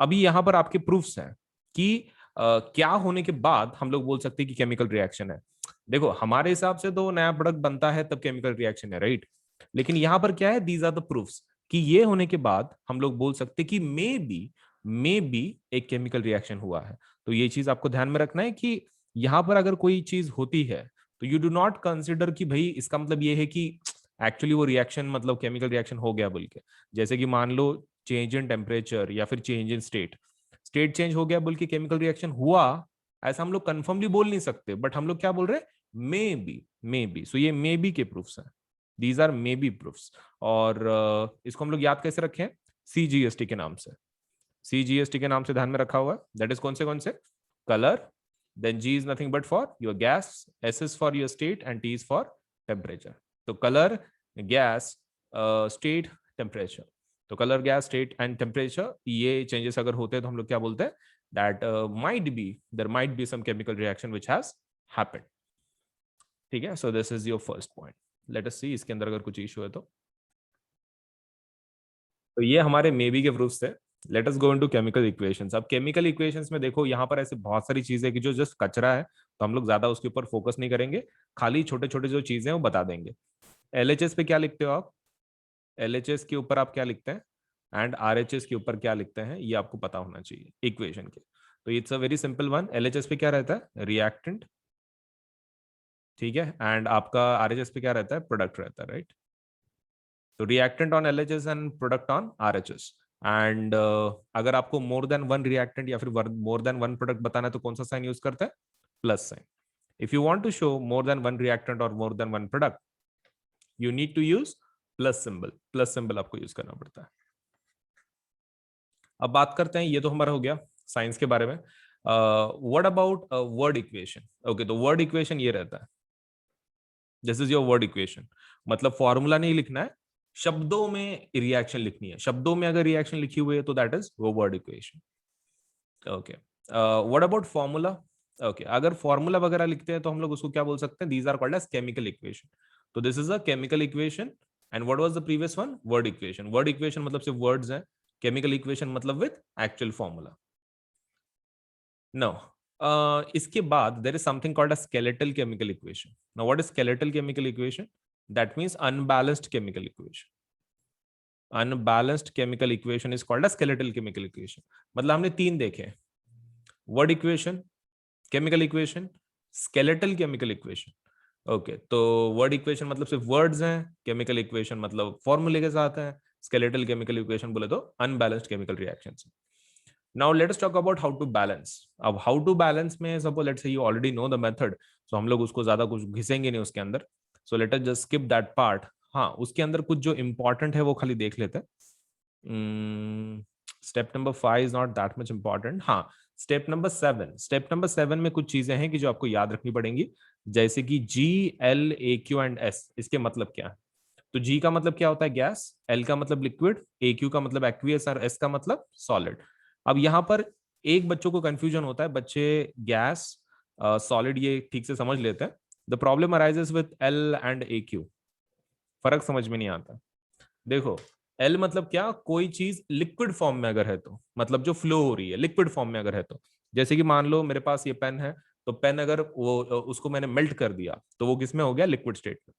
अभी यहां पर आपके प्रूफ्स हैं कि क्या होने के बाद हम लोग बोल सकते हैं कि केमिकल रिएक्शन है। देखो हमारे हिसाब से तो नया प्रोडक्ट बनता है तब केमिकल रिएक्शन है, राइट? लेकिन यहां पर क्या है, दीज आर द प्रूफ्स कि ये होने के बाद हम लोग बोल सकते हैं कि मे बी एक केमिकल रिएक्शन हुआ है। तो ये चीज आपको ध्यान में रखना है कि यहां पर अगर कोई चीज होती है तो यू डू नॉट कंसिडर कि भाई इसका मतलब ये है कि एक्चुअली वो रिएक्शन मतलब केमिकल रिएक्शन हो गया बोल के। जैसे कि मान लो चेंज इन टेम्परेचर या फिर चेंज इन स्टेट चेंज हो गया बोल के केमिकल रिएक्शन हुआ, ऐसा हम लोग कंफर्मली बोल नहीं सकते, बट हम लोग क्या बोल रहे हैं? May be. सो ये मे बी के प्रूफ्स हैं, these are maybe proofs. और इसको हम लोग याद कैसे रखें? CGST के नाम से, CGST के नाम से ध्यान में रखा हुआ है। दैट इज कौन से? Colour, then G is nothing but for your gas, S is for your state and T is for temperature। तो कलर, गैस, स्टेट, टेम्परेचर। तो colour, gas, state and temperature, ये चेंजेस अगर होते हैं तो हम लोग क्या बोलते हैं? That there might be some chemical reaction which has happened. ठीक है, so this is your first point. Let us see इसके अंदर अगर कुछ इशू है तो ये हमारे मे बी के प्रूफ्स थे। Let us go into chemical equations. अब केमिकल इक्वेशंस में देखो यहाँ पर ऐसे बहुत सारी चीजें कि जो जस्ट कचरा है, तो हम लोग ज्यादा उसके ऊपर फोकस नहीं करेंगे, खाली छोटे छोटे जो चीजें हैं वो बता देंगे। LHS पे क्या लिखते हो आप? LHS के ऊपर आप क्या लिखते हैं? एंड RHS के ऊपर क्या लिखते हैं, ये आपको पता होना चाहिए इक्वेशन के। तो it's a very simple one. LHS पे क्या रहता है? रिएक्टेंट, ठीक है, एंड आपका RHS पे क्या रहता है? प्रोडक्ट रहता है, राइट? तो reactant on LHS and product on RHS। And अगर आपको मोर देन वन रिएक्टेंट या फिर मोर देन वन प्रोडक्ट बताना है तो कौन सा साइन यूज करते हैं? Plus sign. If you want to show more than one reactant और more than one product, you need to use plus symbol. Plus symbol आपको यूज करना पड़ता है। अब बात करते हैं, ये तो हमारा हो गया साइंस के बारे में। What about word equation? Okay, तो वर्ड इक्वेशन ये रहता है, this is your word equation. मतलब फॉर्मूला नहीं लिखना है, शब्दों में रिएक्शन लिखनी है। शब्दों में अगर रिएक्शन लिखी हुई है तो दैट इज वो word equation. Okay, what about formula? Okay, अगर फॉर्मूला वगैरह लिखते हैं तो हम लोग उसको क्या बोल सकते हैं? These are called as chemical equation. तो this is a chemical equation. And what was the previous one? Word equation. Word equation मतलब सिर्फ वर्ड्स हैं. केमिकल इक्वेशन मतलब विद एक्चुअल फॉर्मूला. नो, इसके बाद there is something called a skeletal chemical equation. Now what is skeletal chemical equation? That means unbalanced chemical equation. Unbalanced chemical equation is called a skeletal chemical equation. मतलब हमने तीन देखे: word equation, chemical equation, skeletal chemical equation. Okay, तो word equation मतलब सिर्फ words हैं, chemical equation मतलब फॉर्मूले के साथ है, स्केलेटल केमिकल इक्वेशन बोले तो unbalanced chemical reactions. Now let us talk about how to balance. अब हाउ टू बैलेंस में suppose let's say you already know the method, so हम लोग उसको ज्यादा कुछ घिसेंगे नहीं उसके अंदर. So let us just skip that part. हाँ, उसके अंदर कुछ जो इंपॉर्टेंट है वो खाली देख लेते हैं. Step number 5 is not that much important. हाँ, स्टेप नंबर 7 में कुछ चीजें हैं कि जो आपको याद रखनी पड़ेंगी, जैसे कि G, L, A, Q and S. इसके मतलब क्या है? तो जी का मतलब क्या होता है? गैस. एल का मतलब लिक्विड. ए क्यू का मतलब एक्वियस. और एस का मतलब सॉलिड. अब यहां पर एक बच्चों को कंफ्यूजन होता है. बच्चे गैस, सॉलिड ये ठीक से समझ लेते हैं. The problem arises with L and A Q. फर्क समझ में नहीं आता. देखो, एल मतलब क्या? कोई चीज लिक्विड फॉर्म में अगर है तो, मतलब जो फ्लो हो रही है लिक्विड फॉर्म में अगर है तो. जैसे कि मान लो मेरे पास ये पेन है, तो पेन अगर वो उसको मैंने मेल्ट कर दिया तो वो किसमें हो गया? लिक्विड स्टेट में.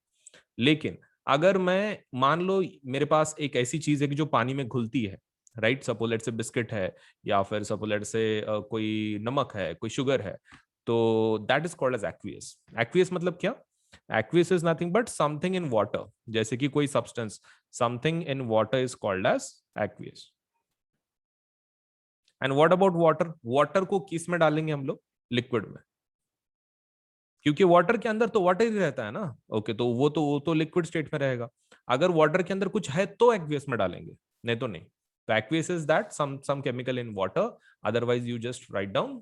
लेकिन अगर मैं मान लो मेरे पास एक ऐसी चीज है कि जो पानी में घुलती है, राइट? सपोज लेट से बिस्किट है, या फिर सपोज लेट से कोई नमक है, कोई शुगर है, तो that is called as aqueous. Aqueous मतलब क्या? Aqueous is nothing but something in water. जैसे कि कोई substance, something in water is called as aqueous. And what about water? Water को किस में डालेंगे हम लोग? लिक्विड में. क्योंकि वाटर के अंदर तो वाटर ही रहता है ना. ओके, तो वो तो लिक्विड स्टेट में रहेगा. अगर वाटर के अंदर कुछ है तो एक्वियस में डालेंगे, नहीं तो नहीं. तो aqueous is that some chemical in water. Otherwise you just write down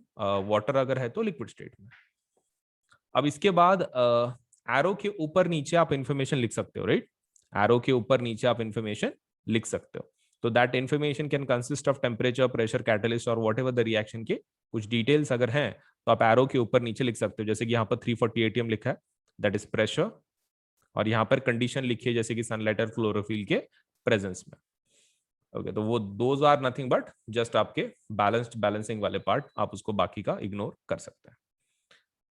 water अगर है तो लिक्विड स्टेट में. अब इसके बाद एरो के ऊपर नीचे आप इंफॉर्मेशन लिख सकते हो, राइट? एरो के ऊपर नीचे आप इंफॉर्मेशन लिख सकते हो. तो that information can consist of temperature, pressure, catalyst और वॉट एवर द रिएक्शन के कुछ डिटेल्स अगर हैं तो आप एरो के ऊपर नीचे लिख सकते हो. जैसे कि यहाँ पर 340 एटीएम लिखा है, दैट इज प्रेशर. और यहाँ पर कंडीशन लिखी है जैसे कि सनलाइट और क्लोरोफिल के प्रेजेंस में. ओके, तो वो those are nothing but just आपके बैलेंसिंग वाले पार्ट, आप उसको बाकी का इग्नोर कर सकते हैं.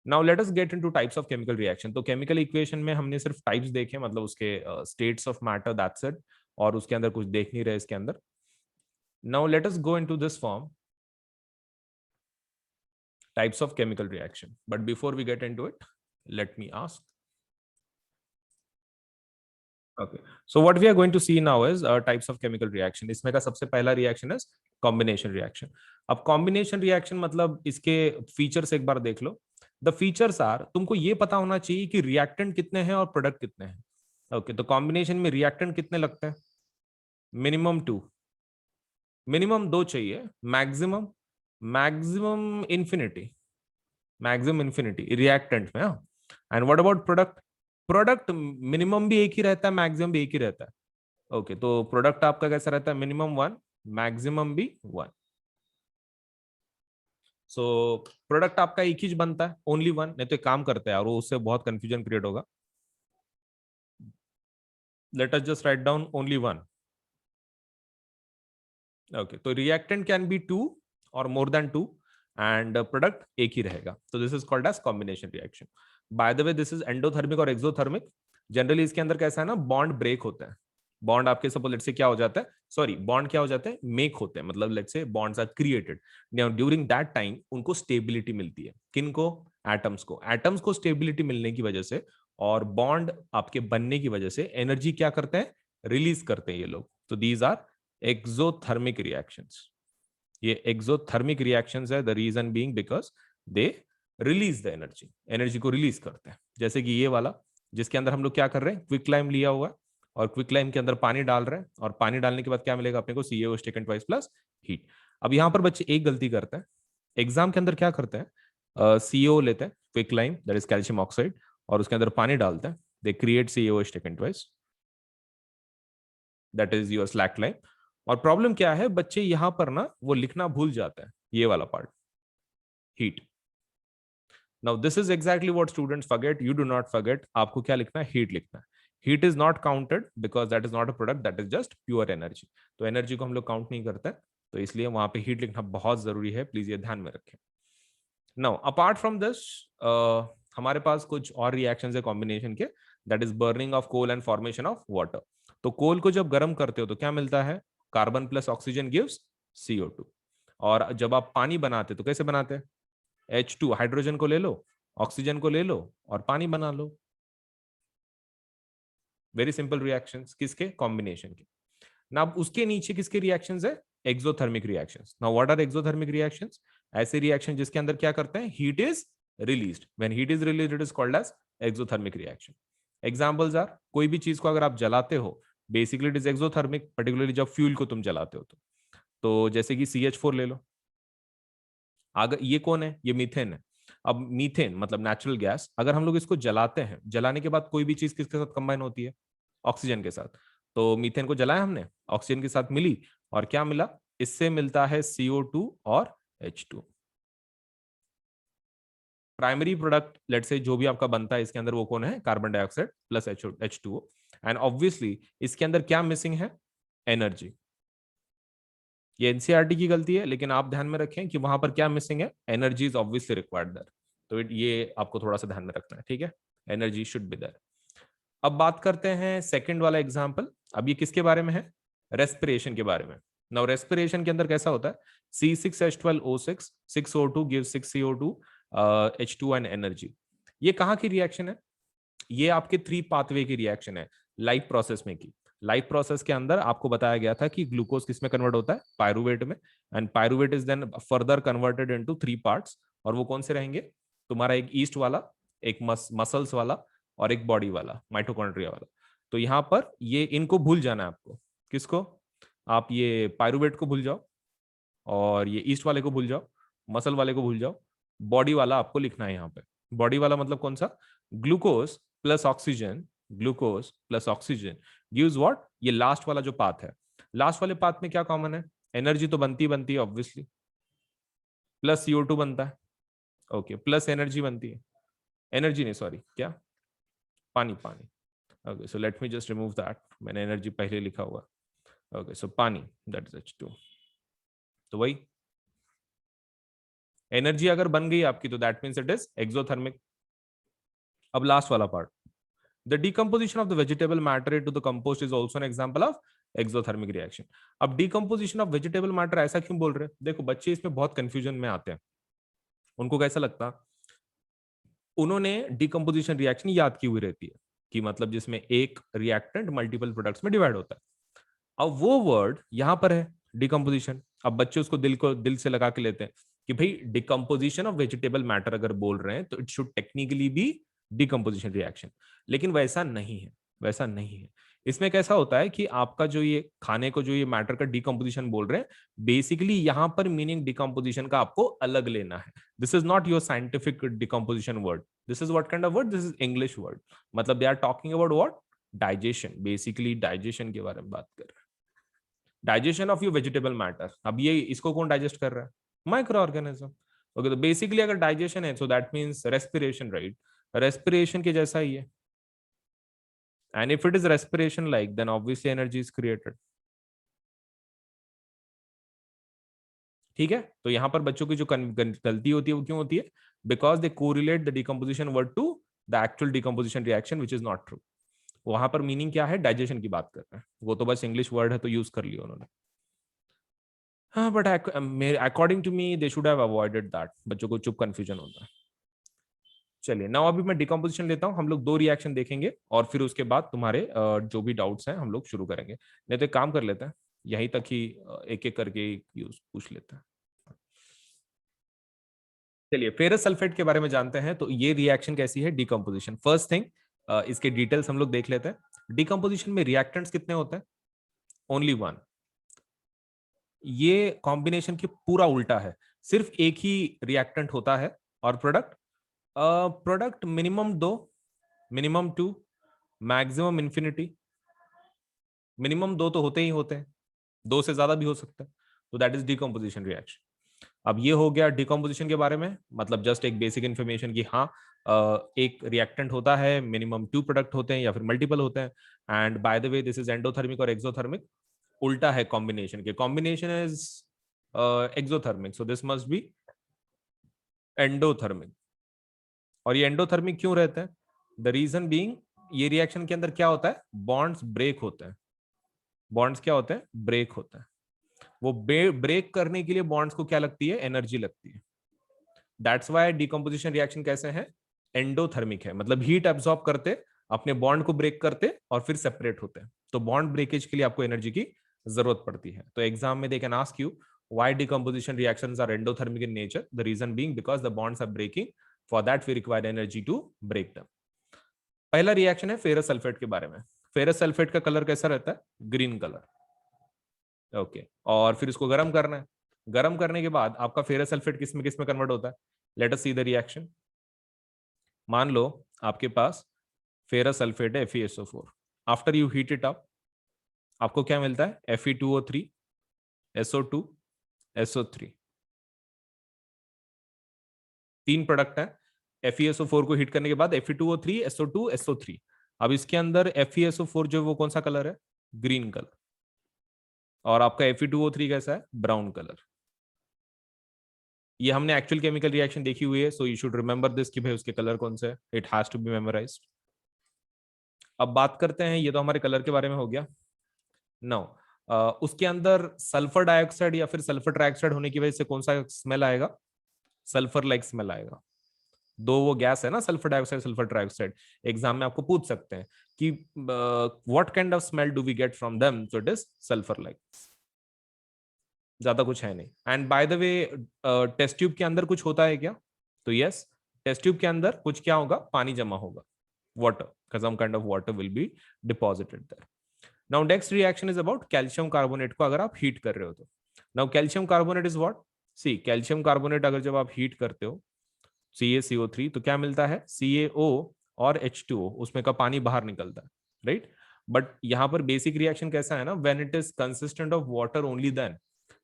Now let us get into types of chemical reaction. तो केमिकल इक्वेशन में हमने सिर्फ टाइप्स देखे, मतलब उसके states of matter, that's it. और उसके अंदर कुछ देख नहीं रहे इसके अंदर. Now let us go into this form, types of chemical reaction. But before we get into it, let me ask. Okay, so what we are going to see now is types of chemical reaction. इसमें का सबसे पहला reaction is combination reaction. अब combination reaction मतलब इसके features एक बार देख लो. The features are, तुमको ये पता होना चाहिए कि reactant कितने हैं और product कितने हैं. Okay, तो combination में reactant कितने लगते हैं? Minimum 2. Minimum 2 चाहिए. Maximum infinity. Maximum infinity reactant में. And what about product? Product minimum भी एक ही रहता है, मैक्सिमम भी एक ही रहता है. ओके, तो प्रोडक्ट आपका कैसा रहता है? मिनिमम 1, मैक्सिमम भी 1. सो प्रोडक्ट आपका एक ही बनता है, ओनली 1. नहीं तो एक काम करते हैं और वो उससे बहुत कंफ्यूजन क्रिएट होगा. Late us just write down only 1. Okay, तो रिएक्टेंट कैन बी 2 और मोर देन 2, एंड प्रोडक्ट एक ही रहेगा. तो this is called as combination reaction. By the way, this is endothermic और एक्सोथर्मिक. जनरली इसके अंदर कैसा है ना, बॉन्ड ब्रेक होता है. बॉन्ड आपके सपोज लेट्स से क्या हो जाता है, सॉरी, बॉन्ड क्या हो जाता है? मेक होते हैं. मतलब let's say bonds are created. During that time उनको स्टेबिलिटी मिलती है. किनको? एटम्स को. एटम्स को स्टेबिलिटी मिलने की वजह से और बॉन्ड आपके बनने की वजह से एनर्जी क्या करते हैं? रिलीज करते हैं ये लोग. तो दीज आर एक्सोथर्मिक रिएक्शंस. ये एक्सोथर्मिक रिएक्शंस है. The reason being because they release the energy. Energy को रिलीज करते हैं. जैसे कि ये वाला, जिसके अंदर हम लोग क्या कर रहे हैं? क्विक लाइम लिया हुआ है और क्विक लाइम के अंदर पानी डाल रहे हैं, और पानी डालने के बाद क्या मिलेगा अपने को? CaO taken twice plus heat. अब यहां पर बच्चे एक गलती करते हैं एग्जाम के अंदर. क्या करते हैं? CaO लेते हैं, quick lime that is calcium oxide, और उसके अंदर पानी डालते हैं. They create CaO taken twice, that is your slack lime. और प्रॉब्लम क्या है? बच्चे यहां पर ना वो लिखना भूल जाते हैं. ये वाला part, heat. Now this is exactly what students forget. You do not forget. आपको क्या लिखना है? हीट लिखना है. Heat is not counted because that is not a product, that is just pure energy. तो एनर्जी को हम लोग काउंट नहीं करते, तो इसलिए वहां पे हीट लिखना बहुत जरूरी है. प्लीज ये ध्यान में रखें. नाउ अपार्ट फ्रॉम दिस हमारे पास कुछ और रिएक्शंस है कॉम्बिनेशन के. That is burning of coal and formation of water. तो कोल को जब गर्म करते हो तो क्या मिलता है? Carbon plus oxygen gives CO2. और जब आप पानी बनाते तो कैसे बनाते हैं? H2, हाइड्रोजन को ले लो, ऑक्सीजन को ले लो और पानी बना लो. Very simple reactions. किसके? कॉम्बिनेशन के. ना अब उसके नीचे किसके रिएक्शंस है? Exothermic reactions. Now what are exothermic reactions? ऐसे रिएक्शन जिसके अंदर क्या करते हैं? Heat is released. When heat is released it is called as exothermic reaction. Examples are, कोई भी चीज को अगर आप जलाते हो basically it is exothermic, particularly जब फ्यूल को तुम जलाते हो तो जैसे कि CH4 ले लो. अगर ये कौन है? ये मीथेन है. अब मीथेन मतलब नेचुरल गैस, अगर हम लोग इसको जलाते हैं, जलाने के बाद कोई भी चीज किसके साथ कंबाइन होती है? ऑक्सीजन के साथ. तो मीथेन को जलाया हमने, ऑक्सीजन के साथ मिली और क्या मिला? इससे मिलता है CO2 और H2. Primary product late say जो भी आपका बनता है इसके अंदर वो कौन है? Carbon dioxide plus H2O. And obviously इसके अंदर क्या मिसिंग है? एनर्जी. ये एनसीईआरटी की गलती है, लेकिन आप ध्यान में रखें कि वहां पर क्या मिसिंग है? Energy is obviously required there. तो ये आपको थोड़ा सा ध्यान में रखना है. ठीक है, एनर्जी शुड बी देयर. अब बात करते हैं सेकंड वाला एग्जांपल. अब ये किसके बारे में है? रेस्पिरेशन के बारे में. नाउ रेस्पिरेशन के अंदर कैसा होता है? C6H12O6 6O2 gives 6CO2 H2 and energy. ये कहाँ की रिएक्शन है? ये आपके 3 पाथवे की रिएक्शन है लाइफ प्रोसेस में की. लाइफ प्रोसेस के अंदर आपको बताया गया था कि ग्लूकोज किस में कन्वर्ट होता है? पायरुवेट में. And pyruvate is then further converted into 3 parts. और वो कौन से रहेंगे? तुम्हारा एक ईस्ट वाला, एक मसल्स वाला और एक बॉडी वाला, माइटोकॉन्ड्रिया वाला. तो यहां पर ये इनको भूल जाना है आपको. किसको? आप ये पायरुवेट को भूल जाओ और ये ईस्ट वाले को भूल जाओ, मसल वाले को भूल जाओ. बॉडी वाला आपको लिखना है यहाँ पे. बॉडी वाला मतलब कौन सा? Glucose plus oxygen. Glucose plus oxygen gives what? ये लास्ट वाला जो पाथ है. लास्ट वाले पाथ में क्या कॉमन है? एनर्जी तो बनती है ऑब्वियसली, प्लस CO2 बनता है. ओके, प्लस एनर्जी बनती है. एनर्जी नहीं, सॉरी, क्या? पानी. पानी. Okay, so let me just remove that. मैंने एनर्जी पहले लिखा हुआ. ओके, सो पानी, दैट इज H2. तो वही एनर्जी अगर बन गई आपकी तो that means it is exothermic. अब लास्ट वाला part, the decomposition of the vegetable matter into the compost is also an example of exothermic reaction. अब डिकम्पोजिशन ऑफ वेजिटेबल मैटर ऐसा क्यों बोल रहे हैं? देखो बच्चे इसमें बहुत कंफ्यूजन में आते हैं. उनको कैसा लगता? उन्होंने डिकम्पोजिशन रिएक्शन याद की हुई रहती है कि मतलब जिसमें एक रिएक्टेंट मल्टीपल प्रोडक्ट्स में डिवाइड होता है. अब वो वर्ड यहां पर है, डिकम्पोजिशन. अब बच्चे उसको दिल से लगा के लेते हैं कि भाई डिकम्पोजिशन ऑफ वेजिटेबल मैटर अगर बोल रहे हैं तो it should technically be decomposition reaction. लेकिन वैसा नहीं है, वैसा नहीं है. इसमें कैसा होता है कि आपका जो ये खाने को जो ये मैटर का डिकम्पोजिशन बोल रहे हैं, बेसिकली यहां पर मीनिंग डिकम्पोजिशन का आपको अलग लेना है. This is not your scientific decomposition word. This is what kind of word? This is English word. मतलब they are talking about what? Digestion. Basically digestion के बारे में बात कर रहे हैं. Digestion of your vegetable matter. अब ये इसको कौन डाइजेस्ट कर रहा है? Microorganism. ओके, तो बेसिकली अगर डाइजेशन है so that means respiration, right? Respiration के जैसा ही है. And if it is respiration like then obviously energy is created. ठीक है, तो यहां पर बच्चों की जो गलती होती है वो क्यों होती है? Because they correlate the decomposition word to the actual decomposition reaction which is not true. वहां पर मीनिंग क्या है? डाइजेशन की बात कर रहे हैं. वो तो बस इंग्लिश वर्ड है तो यूज कर लिया उन्होंने. हाँ, but according to me they should have avoided that. बच्चों को चुप कंफ्यूजन होता है. चलिए, नाउ अभी मैं डिकम्पोजिशन लेता हूं. हम लोग 2 रिएक्शन देखेंगे और फिर उसके बाद तुम्हारे जो भी डाउट्स हैं हम लोग शुरू करेंगे. नहीं तो एक काम कर लेते हैं, यहीं तक ही एक एक करके यूज पूछ लेते हैं. चलिए, फेरस सल्फेट के बारे में जानते हैं. तो ये रिएक्शन कैसी है? डिकम्पोजिशन. फर्स्ट थिंग, इसके डिटेल्स हम लोग देख लेते हैं. डिकम्पोजिशन में रिएक्टेंट्स कितने होते हैं? ओनली 1. ये कॉम्बिनेशन की पूरा उल्टा है. सिर्फ एक ही रिएक्टेंट होता है. और product, product minimum 2, minimum 2, maximum infinity. Minimum 2 तो होते ही होते हैं, 2 से ज्यादा भी हो सकता है. तो दैट इज डिकम्पोजिशन रिएक्शन. अब ये हो गया डिकम्पोजिशन के बारे में, मतलब जस्ट एक बेसिक इन्फॉर्मेशन कि हाँ एक रिएक्टेंट होता है, मिनिमम 2 प्रोडक्ट होते हैं या फिर मल्टीपल होते हैं। And by the way this is endothermic और एक्सोथर्मिक, उल्टा है कॉम्बिनेशन के, combination is exothermic, so this must be endothermic. और ये एंडोथर्मिक क्यों रहते हैं? द रीजन बीइंग, ये रिएक्शन के अंदर क्या होता है, बॉन्ड्स ब्रेक होते हैं। बॉन्ड्स क्या होते हैं, ब्रेक होते हैं। वो ब्रेक करने के लिए बॉन्ड्स को क्या लगती है, एनर्जी लगती है। दैट्स वाई डिकम्पोजिशन रिएक्शन कैसे है, एंडोथर्मिक है, मतलब हीट एब्सॉर्ब करते, अपने बॉन्ड को ब्रेक करते और फिर सेपरेट होते हैं। तो बॉन्ड ब्रेकेज के लिए आपको एनर्जी की जरूरत पड़ती है। तो एग्जाम में they can ask you why decomposition reactions are endothermic in nature, the reason being because the bonds are breaking, for that we require energy to break them। पहला रिएक्शन है फेरस सल्फेट के बारे में। Ferrous sulphate का colour कैसा रहता है, green colour. Okay, और फिर इसको गर्म करना है। गर्म करने के बाद आपका फेरस सल्फेट किस में कन्वर्ट होता है, late us see the reaction. मान लो आपके पास फेरस सल्फेट है FeSO4, after you heat it up आपको क्या मिलता है, Fe2O3 SO2 SO3, 3 प्रोडक्ट है। FeSO4 को हीट करने के बाद Fe2O3 SO2 SO3। अब इसके अंदर FeSO4 जो वो कौन सा कलर है, ग्रीन कलर, और आपका Fe2O3 कैसा है, ब्राउन कलर। ये हमने एक्चुअल केमिकल रिएक्शन देखी हुई है, so you should remember this कि भाई उसके कलर कौन से है, it has to be memorized. अब बात करते हैं, ये तो हमारे कलर के बारे में हो गया। नो, उसके अंदर सल्फर डाइऑक्साइड या फिर सल्फर ट्राइऑक्साइड होने की वजह से कौन सा स्मेल आएगा, सल्फर लाइक स्मेल आएगा। दो वो गैस है ना, sulphur dioxide sulphur trioxide, exam में आपको पूछ सकते हैं कि what kind of smell do we get from them, so it is sulphur like. ज्यादा कुछ है नहीं। And by the way test tube के अंदर कुछ होता है क्या, तो यस, टेस्ट ट्यूब के अंदर कुछ क्या होगा, पानी जमा होगा, water, some kind of water will be deposited there. Now next reaction is about calcium carbonate को अगर आप हीट कर रहे हो तो। Now calcium carbonate is what? See, calcium carbonate अगर जब आप हीट करते हो CaCO3 तो क्या मिलता है, CaO और H2O, उसमें का पानी बाहर निकलता है, राइट। बट यहाँ पर बेसिक रिएक्शन कैसा है ना, when it is consistent of water only then,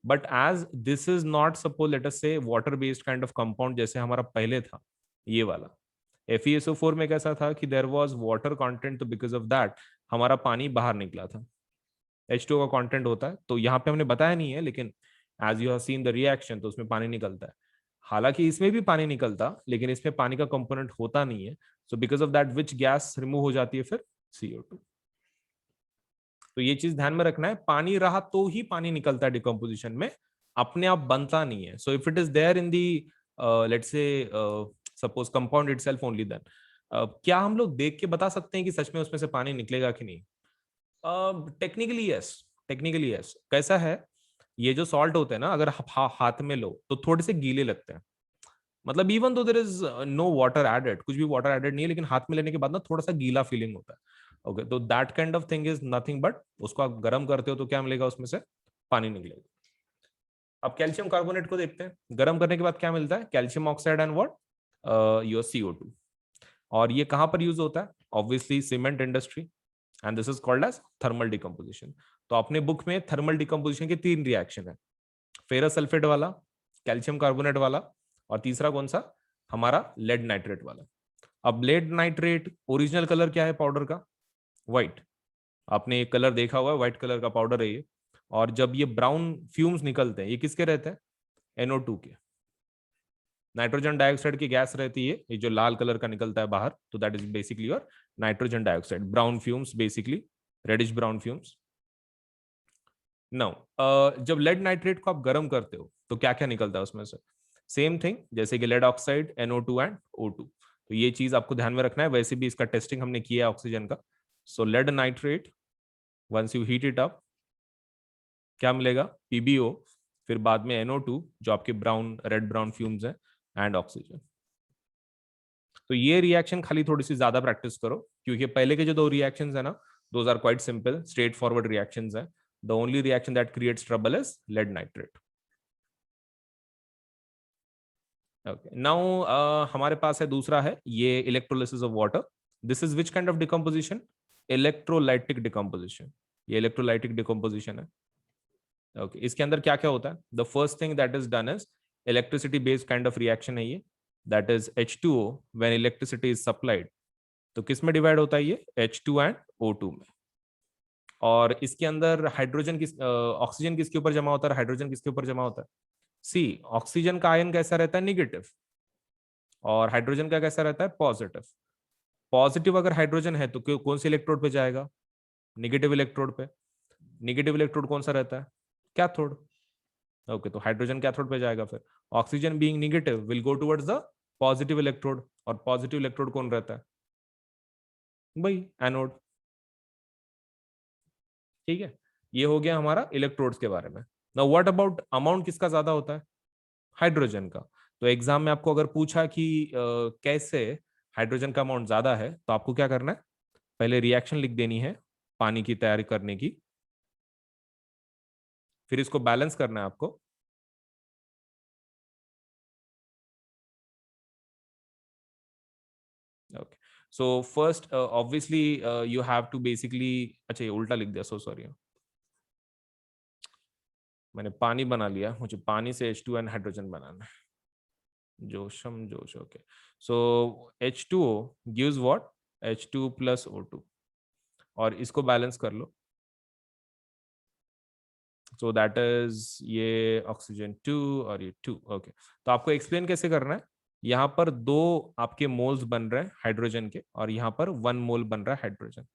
but as this is not suppose let us say water based kind of compound जैसे हमारा पहले था ये वाला, FeSO4 में कैसा था कि देयर वाज वाटर कंटेंट, तो बिकॉज ऑफ दैट हमारा पानी बाहर निकला था। H2O का कंटेंट होता है, तो यहाँ पे हमने बताया नहीं है, लेकिन as you have seen the reaction तो उसमें पानी निकलता है। हालांकि इसमें भी पानी निकलता, लेकिन इसमें पानी का कंपोनेंट होता नहीं है, so because of that which gas remove हो जाती है, फिर CO2। तो ये चीज ध्यान में रखना है, पानी रहा तो ही पानी निकलता है डिकम्पोजिशन में, अपने आप बनता नहीं है। So if it is there in the let's say suppose compound itself only then, क्या हम लोग देख के बता सकते हैं कि सच में उसमें से पानी निकलेगा कि नहीं? Technically yes, technically yes. कैसा है, ये जो सॉल्ट होते हैं ना, अगर हाथ में लो तो थोड़े से गीले लगते हैं, मतलब even though there is no water added, कुछ भी वाटर एडेड नहीं है, लेकिन हाथ में लेने के बाद ना थोड़ा सा गीला फीलिंग होता है। ओके, तो that kind of thing is nothing but, उसको आप गर्म करते हो तो क्या मिलेगा, उसमें से पानी निकलेगा। अब कैल्शियम कार्बोनेट को देखते हैं, गर्म करने के बाद क्या मिलता है, calcium oxide and what, your CO2। और ये कहां पर यूज होता है, obviously cement industry, and this is called as thermal decomposition. तो अपने बुक में थर्मल डिकम्पोजिशन के 3 रिएक्शन है, फेरस सल्फेट वाला, कैल्शियम कार्बोनेट वाला, और तीसरा कौन सा, हमारा लेड नाइट्रेट वाला। अब लेड नाइट्रेट ओरिजिनल कलर क्या है पाउडर का, व्हाइट। आपने एक कलर देखा हुआ है, व्हाइट कलर का पाउडर है ये। और जब ये ब्राउन फ्यूम्स निकलते हैं, ये किसके रहते हैं, NO2 के, नाइट्रोजन डाइऑक्साइड की गैस रहती है, ये जो लाल कलर का निकलता है बाहर, तो that is basically your nitrogen dioxide, brown fumes, basically reddish brown fumes. Now जब लेड नाइट्रेट को आप गर्म करते हो तो क्या क्या निकलता है उसमें से, सेम थिंग जैसे कि lead oxide, NO2 and O2। तो ये चीज आपको ध्यान में रखना है, वैसे भी इसका टेस्टिंग हमने किया है ऑक्सीजन का। So lead nitrate, once you heat it up क्या मिलेगा, PbO, फिर बाद में NO2 जो आपके ब्राउन रेड ब्राउन फ्यूम्स हैं, एंड ऑक्सीजन। तो ये रिएक्शन खाली थोड़ी सी ज्यादा प्रैक्टिस करो, क्योंकि पहले के जो 2 रिएक्शंस है ना, those are quite simple straightforward reactions है। The only reaction that creates trouble is lead nitrate. Okay, now हमारे पास है दूसरा है ये electrolysis of water. This is which kind of decomposition, electrolytic decomposition. ये इलेक्ट्रोलाइटिक डिकम्पोजिशन है। Okay, इसके अंदर क्या क्या होता है, the first thing that is done is electricity based kind of reaction है ये, that is H2O when electricity is supplied. तो किस में डिवाइड होता है ये, H2 एंड O2 में। और इसके अंदर हाइड्रोजन किस ऑक्सीजन किसके ऊपर जमा होता है, हाइड्रोजन किसके ऊपर जमा होता है? सी, ऑक्सीजन का आयन कैसा रहता है, निगेटिव, और हाइड्रोजन का कैसा रहता है, पॉजिटिव। पॉजिटिव अगर हाइड्रोजन है तो कौन से इलेक्ट्रोड पे जाएगा, निगेटिव इलेक्ट्रोड पे। निगेटिव इलेक्ट्रोड कौन सा रहता है, कैथोड। ओके, तो हाइड्रोजन कैथोड पे जाएगा। फिर oxygen being negative will go towards the positive electrode, और पॉजिटिव इलेक्ट्रोड कौन रहता है, भाई एनोड। ठीक है, ये हो गया हमारा इलेक्ट्रोड्स के बारे में। नाउ व्हाट अबाउट अमाउंट, किसका ज्यादा होता है, हाइड्रोजन का। तो एग्जाम में आपको अगर पूछा कि कैसे हाइड्रोजन का अमाउंट ज्यादा है, तो आपको क्या करना है, पहले रिएक्शन लिख देनी है पानी की तैयारी करने की, फिर इसको बैलेंस करना है आपको। Okay, so first obviously you have to basically, अच्छा ये उल्टा लिख दिया, सो सॉरी, मैंने पानी बना लिया, मुझे पानी से H2 एंड हाइड्रोजन बनाना है, जोशम जोश। Okay, so H2O gives what, H2 plus O2, और इसको बैलेंस कर लो। सो दैट इज ये ऑक्सीजन 2 और ये 2। ओके, तो आपको एक्सप्लेन कैसे करना है, यहाँ पर 2 आपके मोल्स बन रहे हैं हाइड्रोजन के, और यहाँ पर 1 मोल बन रहा है हाइड्रोजन।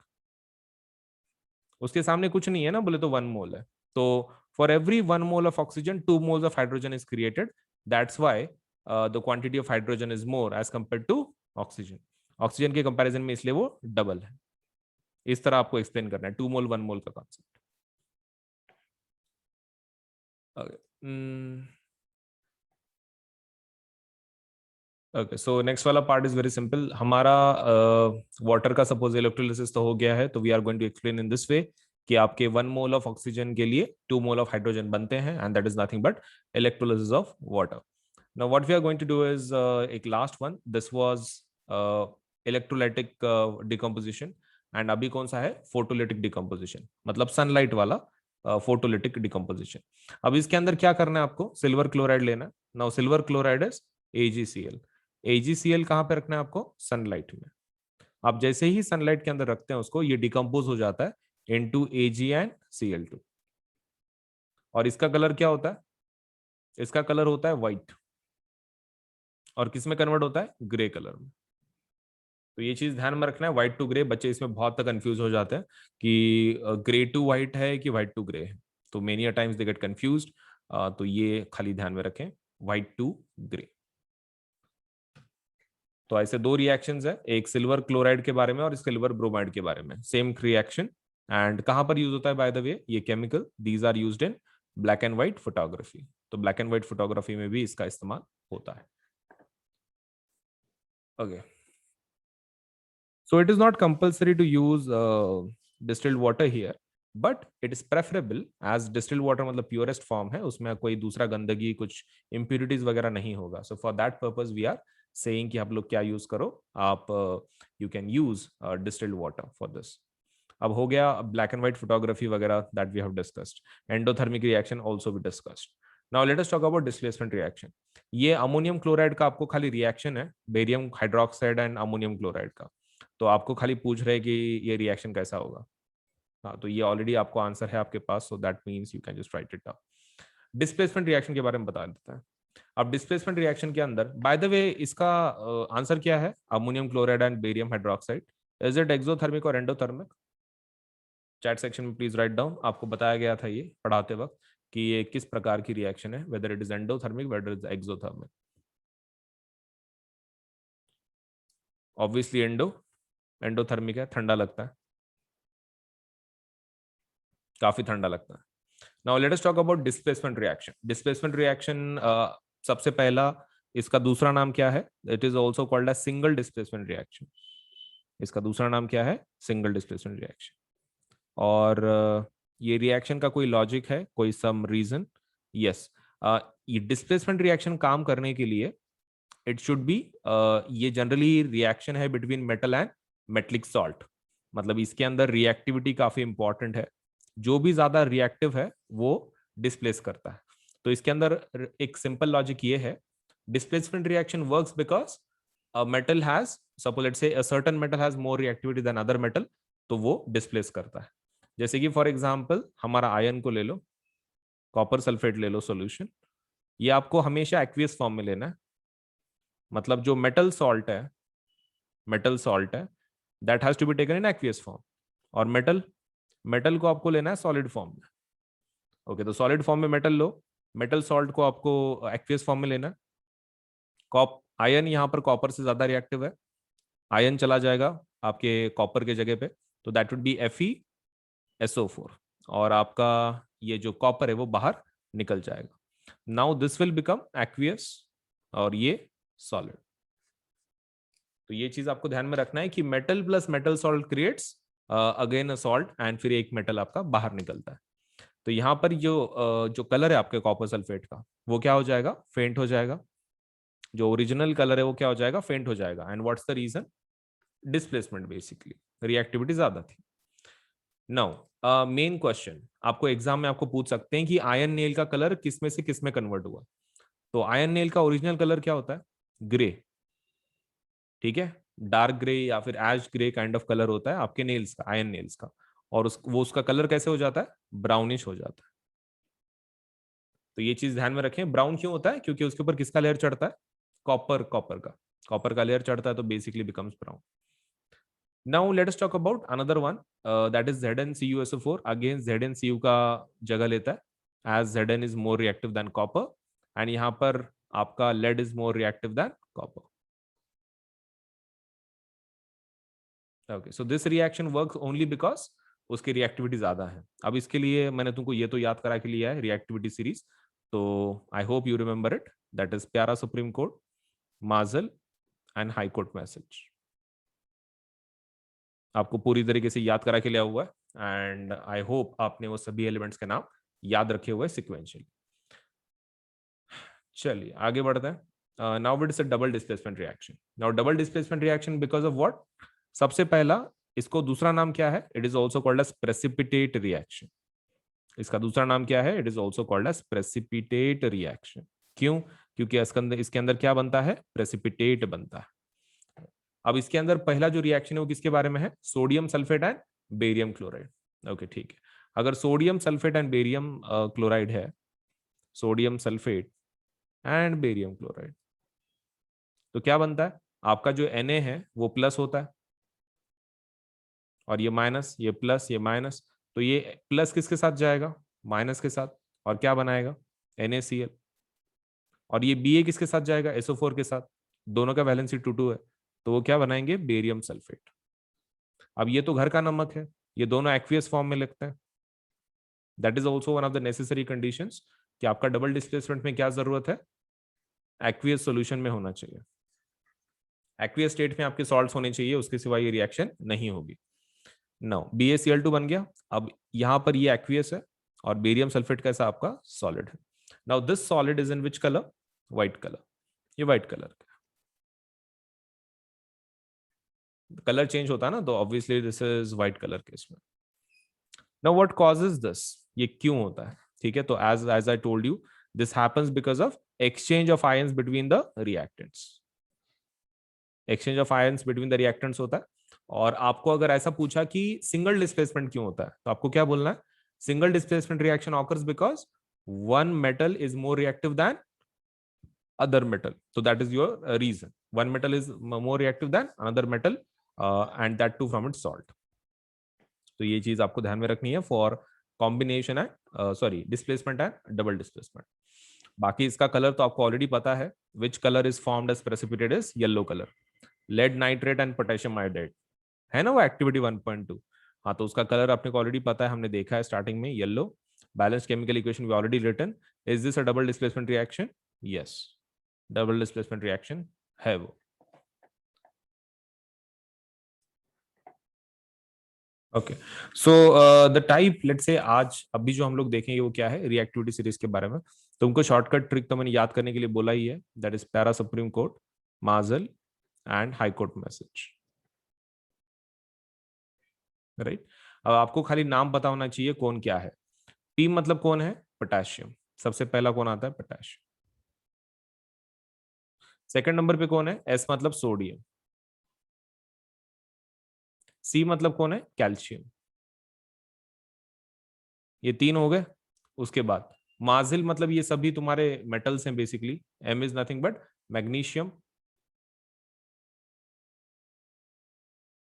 उसके सामने कुछ नहीं है ना, बोले तो 1 मोल है। तो for every 1 mole of oxygen 2 moles of hydrogen is created, that's why the quantity of hydrogen is more as compare to oxygen. Oxygen के कंपैरिजन में इसलिए वो डबल है। इस तरह आपको एक्सप्लेन करना है 2 मोल 1 मोल का कॉन्सेप्ट। ओके, सो नेक्स्ट वाला पार्ट इज वेरी सिंपल। हमारा वाटर का सपोज इलेक्ट्रोलिसिस तो हो गया है, तो we are going to explain in this way कि आपके 1 मोल ऑफ ऑक्सीजन के लिए 2 मोल ऑफ हाइड्रोजन बनते हैं, and that is nothing but electrolysis of water. Now what we are going to do is एक last one, this was electrolytic decomposition, and अभी कौन सा है, फोटोलिटिक डिकम्पोजिशन, मतलब सनलाइट वाला फोटोलिटिक डिकम्पोजिशन। अब इसके अंदर क्या करना है आपको, सिल्वर क्लोराइड लेना। Now silver chloride is AgCl। AgCl कहां पे रखना है आपको, सनलाइट में। आप जैसे ही सनलाइट के अंदर रखते हैं उसको, ये डिकम्पोज हो जाता है इनटू Ag एंड Cl2। और इसका कलर क्या होता है, इसका कलर होता है व्हाइट, और किस में कन्वर्ट होता है, ग्रे कलर में। तो ये चीज ध्यान में रखना है, व्हाइट टू ग्रे। बच्चे इसमें बहुत तक कंफ्यूज हो जाते हैं कि ग्रे टू व्हाइट है कि व्हाइट टू ग्रे है, तो many a times they get confused. तो ये खाली ध्यान में रखें, व्हाइट टू ग्रे। तो ऐसे 2 रिएक्शंस है, एक सिल्वर क्लोराइड के बारे में और सिल्वर ब्रोमाइड के बारे में, सेम रिएक्शन। एंड कहां पर यूज होता है बाय द वे ये chemical, these are used in black and white photography. तो ब्लैक एंड व्हाइट फोटोग्राफी में भी इसका इस्तेमाल होता है। Okay, so it is not compulsory to use distilled water here, but it is preferable as distilled water मतलब purest form है, उसमें कोई दूसरा गंदगी कुछ impurities वगैरह नहीं होगा। so for that purpose we are saying कि आप लोग क्या यूज करो, आप you can use distilled water for this। अब हो गया ब्लैक एंड व्हाइट फोटोग्राफी वगैरह, that we have discussed. Endothermic reaction also we discussed. Now let us talk about displacement reaction. ये अमोनियम क्लोराइड का आपको खाली रिएक्शन है, barium hydroxide and ammonium chloride का। तो आपको खाली पूछ रहे कि ये रिएक्शन कैसा होगा। हाँ, तो ये ऑलरेडी आपको आंसर है आपके पास, so that means you can just write it down. Displacement reaction के बारे में बता देता है। अब डिस्प्लेसमेंट रिएक्शन के अंदर, बाय द वे, इसका आंसर क्या है, ammonium chloride and barium hydroxide, is it exothermic और एंडोथर्मिक? चैट सेक्शन में प्लीज राइट डाउन। आपको बताया गया था ये पढ़ाते वक्त कि ये किस प्रकार की रिएक्शन है, whether it is endothermic whether it is exothermic. Obviously endothermic है, ठंडा लगता है, काफी ठंडा लगता है। Now let us talk about displacement reaction. Displacement reaction सबसे पहला, इसका दूसरा नाम क्या है, it is also called as single displacement reaction. इसका दूसरा नाम क्या है, सिंगल डिस्प्लेसमेंट रिएक्शन। और ये रिएक्शन का कोई लॉजिक है, कोई सम रीजन? यस, ये डिस्प्लेसमेंट रिएक्शन काम करने के लिए इट शुड बी, ये जनरली रिएक्शन है between metal and metallic salt, मतलब इसके अंदर रिएक्टिविटी काफी इंपॉर्टेंट है। जो भी ज्यादा रिएक्टिव है वो डिस्प्लेस करता है। तो इसके अंदर एक सिंपल लॉजिक ये है, displacement reaction works because a metal has, suppose let's say a certain metal has more reactivity than other metal, तो वो डिस्प्लेस करता है। जैसे कि फॉर एग्जांपल हमारा आयन को ले लो, कॉपर सल्फेट ले लो सॉल्यूशन, ये आपको हमेशा एक्वियस फॉर्म में लेना है। मतलब जो मेटल सॉल्ट है that has to be taken in aqueous form, और मेटल मेटल को आपको लेना है सॉलिड फॉर्म में। ओके, तो सॉलिड फॉर्म में मेटल लो, मेटल सॉल्ट को आपको एक्वियस फॉर्म में लेना है। कॉप आयन यहाँ पर कॉपर से ज्यादा रिएक्टिव है, आयन चला जाएगा आपके कॉपर के जगह पे, तो दैट वुड बी FeSO4, और आपका ये जो कॉपर है वो बाहर निकल जाएगा। Now this will become aqueous और ये सॉलिड। तो ये चीज आपको ध्यान में रखना है कि metal plus metal salt creates again a salt, and फिर एक मेटल आपका बाहर निकलता है। तो यहाँ पर जो कलर है आपके कॉपर सल्फेट का वो क्या हो जाएगा, फेंट हो जाएगा। जो ओरिजिनल कलर है वो क्या हो जाएगा, फेंट हो जाएगा। And what's the reason, displacement, basically reactivity ज्यादा थी। नाउ मेन क्वेश्चन, आपको एग्जाम में आपको पूछ सकते हैं कि आयन नेल का कलर किस में से किस में कन्वर्ट हुआ। तो आयन नेल का ओरिजिनल कलर क्या होता है, ग्रे, ठीक है, डार्क ग्रे या फिर एश ग्रे काइंड ऑफ कलर होता है आपके नेल्स का, आयन नेल्स का। और वो उसका कलर कैसे हो जाता है, ब्राउनिश हो जाता है। तो ये चीज ध्यान में रखें, ब्राउन क्यों होता है, क्योंकि उसके ऊपर किसका लेयर चढ़ता है, कॉपर का लेयर चढ़ता है, तो basically becomes brown. Now let us talk about another one, that is ZnCuSO4। Again ZnCu का जगह लेता है, as Zn is more reactive than copper, and यहाँ पर आपका lead is more reactive than copper. Okay, so this reaction works only because उसकी reactivity ज्यादा है। अब इसके लिए मैंने तुमको ये तो याद करा के लिया है रिएक्टिविटी सीरीज, तो I hope you remember it, that is प्यारा सुप्रीम कोर्ट, माजल एंड हाई कोर्ट मैसेज। आपको पूरी तरीके से याद करा के लिया हुआ है, एंड आई होप आपने वो सभी एलिमेंट्स के नाम याद रखे हुए सिक्वेंशियली। चलिए आगे बढ़ते हैं। Now it is a double displacement reaction. Now double displacement reaction because of what, सबसे पहला, इसको दूसरा नाम क्या है, it is also called as precipitate reaction. इसका दूसरा नाम क्या है, it is also called as precipitate reaction. क्यों, क्योंकि इसके अंदर क्या बनता है, प्रेसिपिटेट बनता है। अब इसके अंदर पहला जो रिएक्शन है वो किसके बारे में है, sodium sulphate and barium chloride. Okay ठीक है, अगर sodium sulphate and barium chloride है, sodium sulphate and barium chloride, तो क्या बनता है, आपका जो Na है वो प्लस होता है, और ये माइनस, ये प्लस, ये माइनस, तो ये प्लस किसके साथ जाएगा, माइनस के साथ, और क्या बनाएगा, NaCl। और ये Ba किसके साथ जाएगा, SO4 के साथ, दोनों का वैलेंसी 2 है, तो वो क्या बनाएंगे, बेरियम सल्फेट। अब ये तो घर का नमक है, ये दोनों एक्वियस फॉर्म में लिखते हैं। That is also one of the necessary conditions कि आपका डबल डिस्प्लेसमेंट में क्या जरूरत है, एक्वियस सॉल्यूशन में होना चाहिए, एक्वियस स्टेट में आपके सॉल्ट्स होने चाहिए, उसके सिवा ये रिएक्शन नहीं होगी। नाउ BaCl2 बन गया। अब यहां पर ये एक्वियस है और बेरियम सल्फेट कैसा आपका सॉलिड है। Now this solid is in which colour, white colour, ये व्हाइट कलर, कलर चेंज होता है ना, तो obviously this is white colour के इसमें। नाउ व्हाट कॉजेज दिस, ये क्यों होता है, ठीक है, तो as as I told you, this happens because of exchange of ions between the reactants, exchange of ions between the reactants होता है। और आपको अगर ऐसा पूछा कि सिंगल डिस्प्लेसमेंट क्यों होता है, तो आपको क्या बोलना है, single displacement reaction occurs because one metal is more reactive then other metal, so that is your reason, one metal is more reactive than another metal, and that too from its salt। तो ये चीज आपको ध्यान में रखनी है for combination and sorry displacement and double displacement. बाकी इसका कलर तो आपको ऑलरेडी पता है, which colour is formed as precipitate is yellow colour, lead nitrate and potassium iodide है ना वो एक्टिविटी 1.2। हाँ, तो उसका कलर आपने को ऑलरेडी पता है, हमने देखा है स्टार्टिंग में, yellow. Balance chemical equation we already written. Is this a double displacement reaction, yes, double displacement reaction है वो। Okay, so the type, let's say आज अभी जो हम लोग देखेंगे वो क्या है, रिएक्टिविटी सीरीज के बारे में। तुमको शॉर्टकट ट्रिक तो मैंने याद करने के लिए बोला ही है, दैट इज पैरा सुप्रीम कोर्ट, माजल and high court message, right. अब आपको खाली नाम पता होना चाहिए कौन क्या है। पी मतलब कौन है, पोटेशियम, सबसे पहला कौन आता है? पोटेशियम। सेकंड नंबर पे कौन है? एस मतलब सोडियम। सी मतलब कौन है? कैल्शियम। ये तीन हो गए। उसके बाद माजिल मतलब ये सभी तुम्हारे मेटल्स हैं basically. M is nothing but magnesium.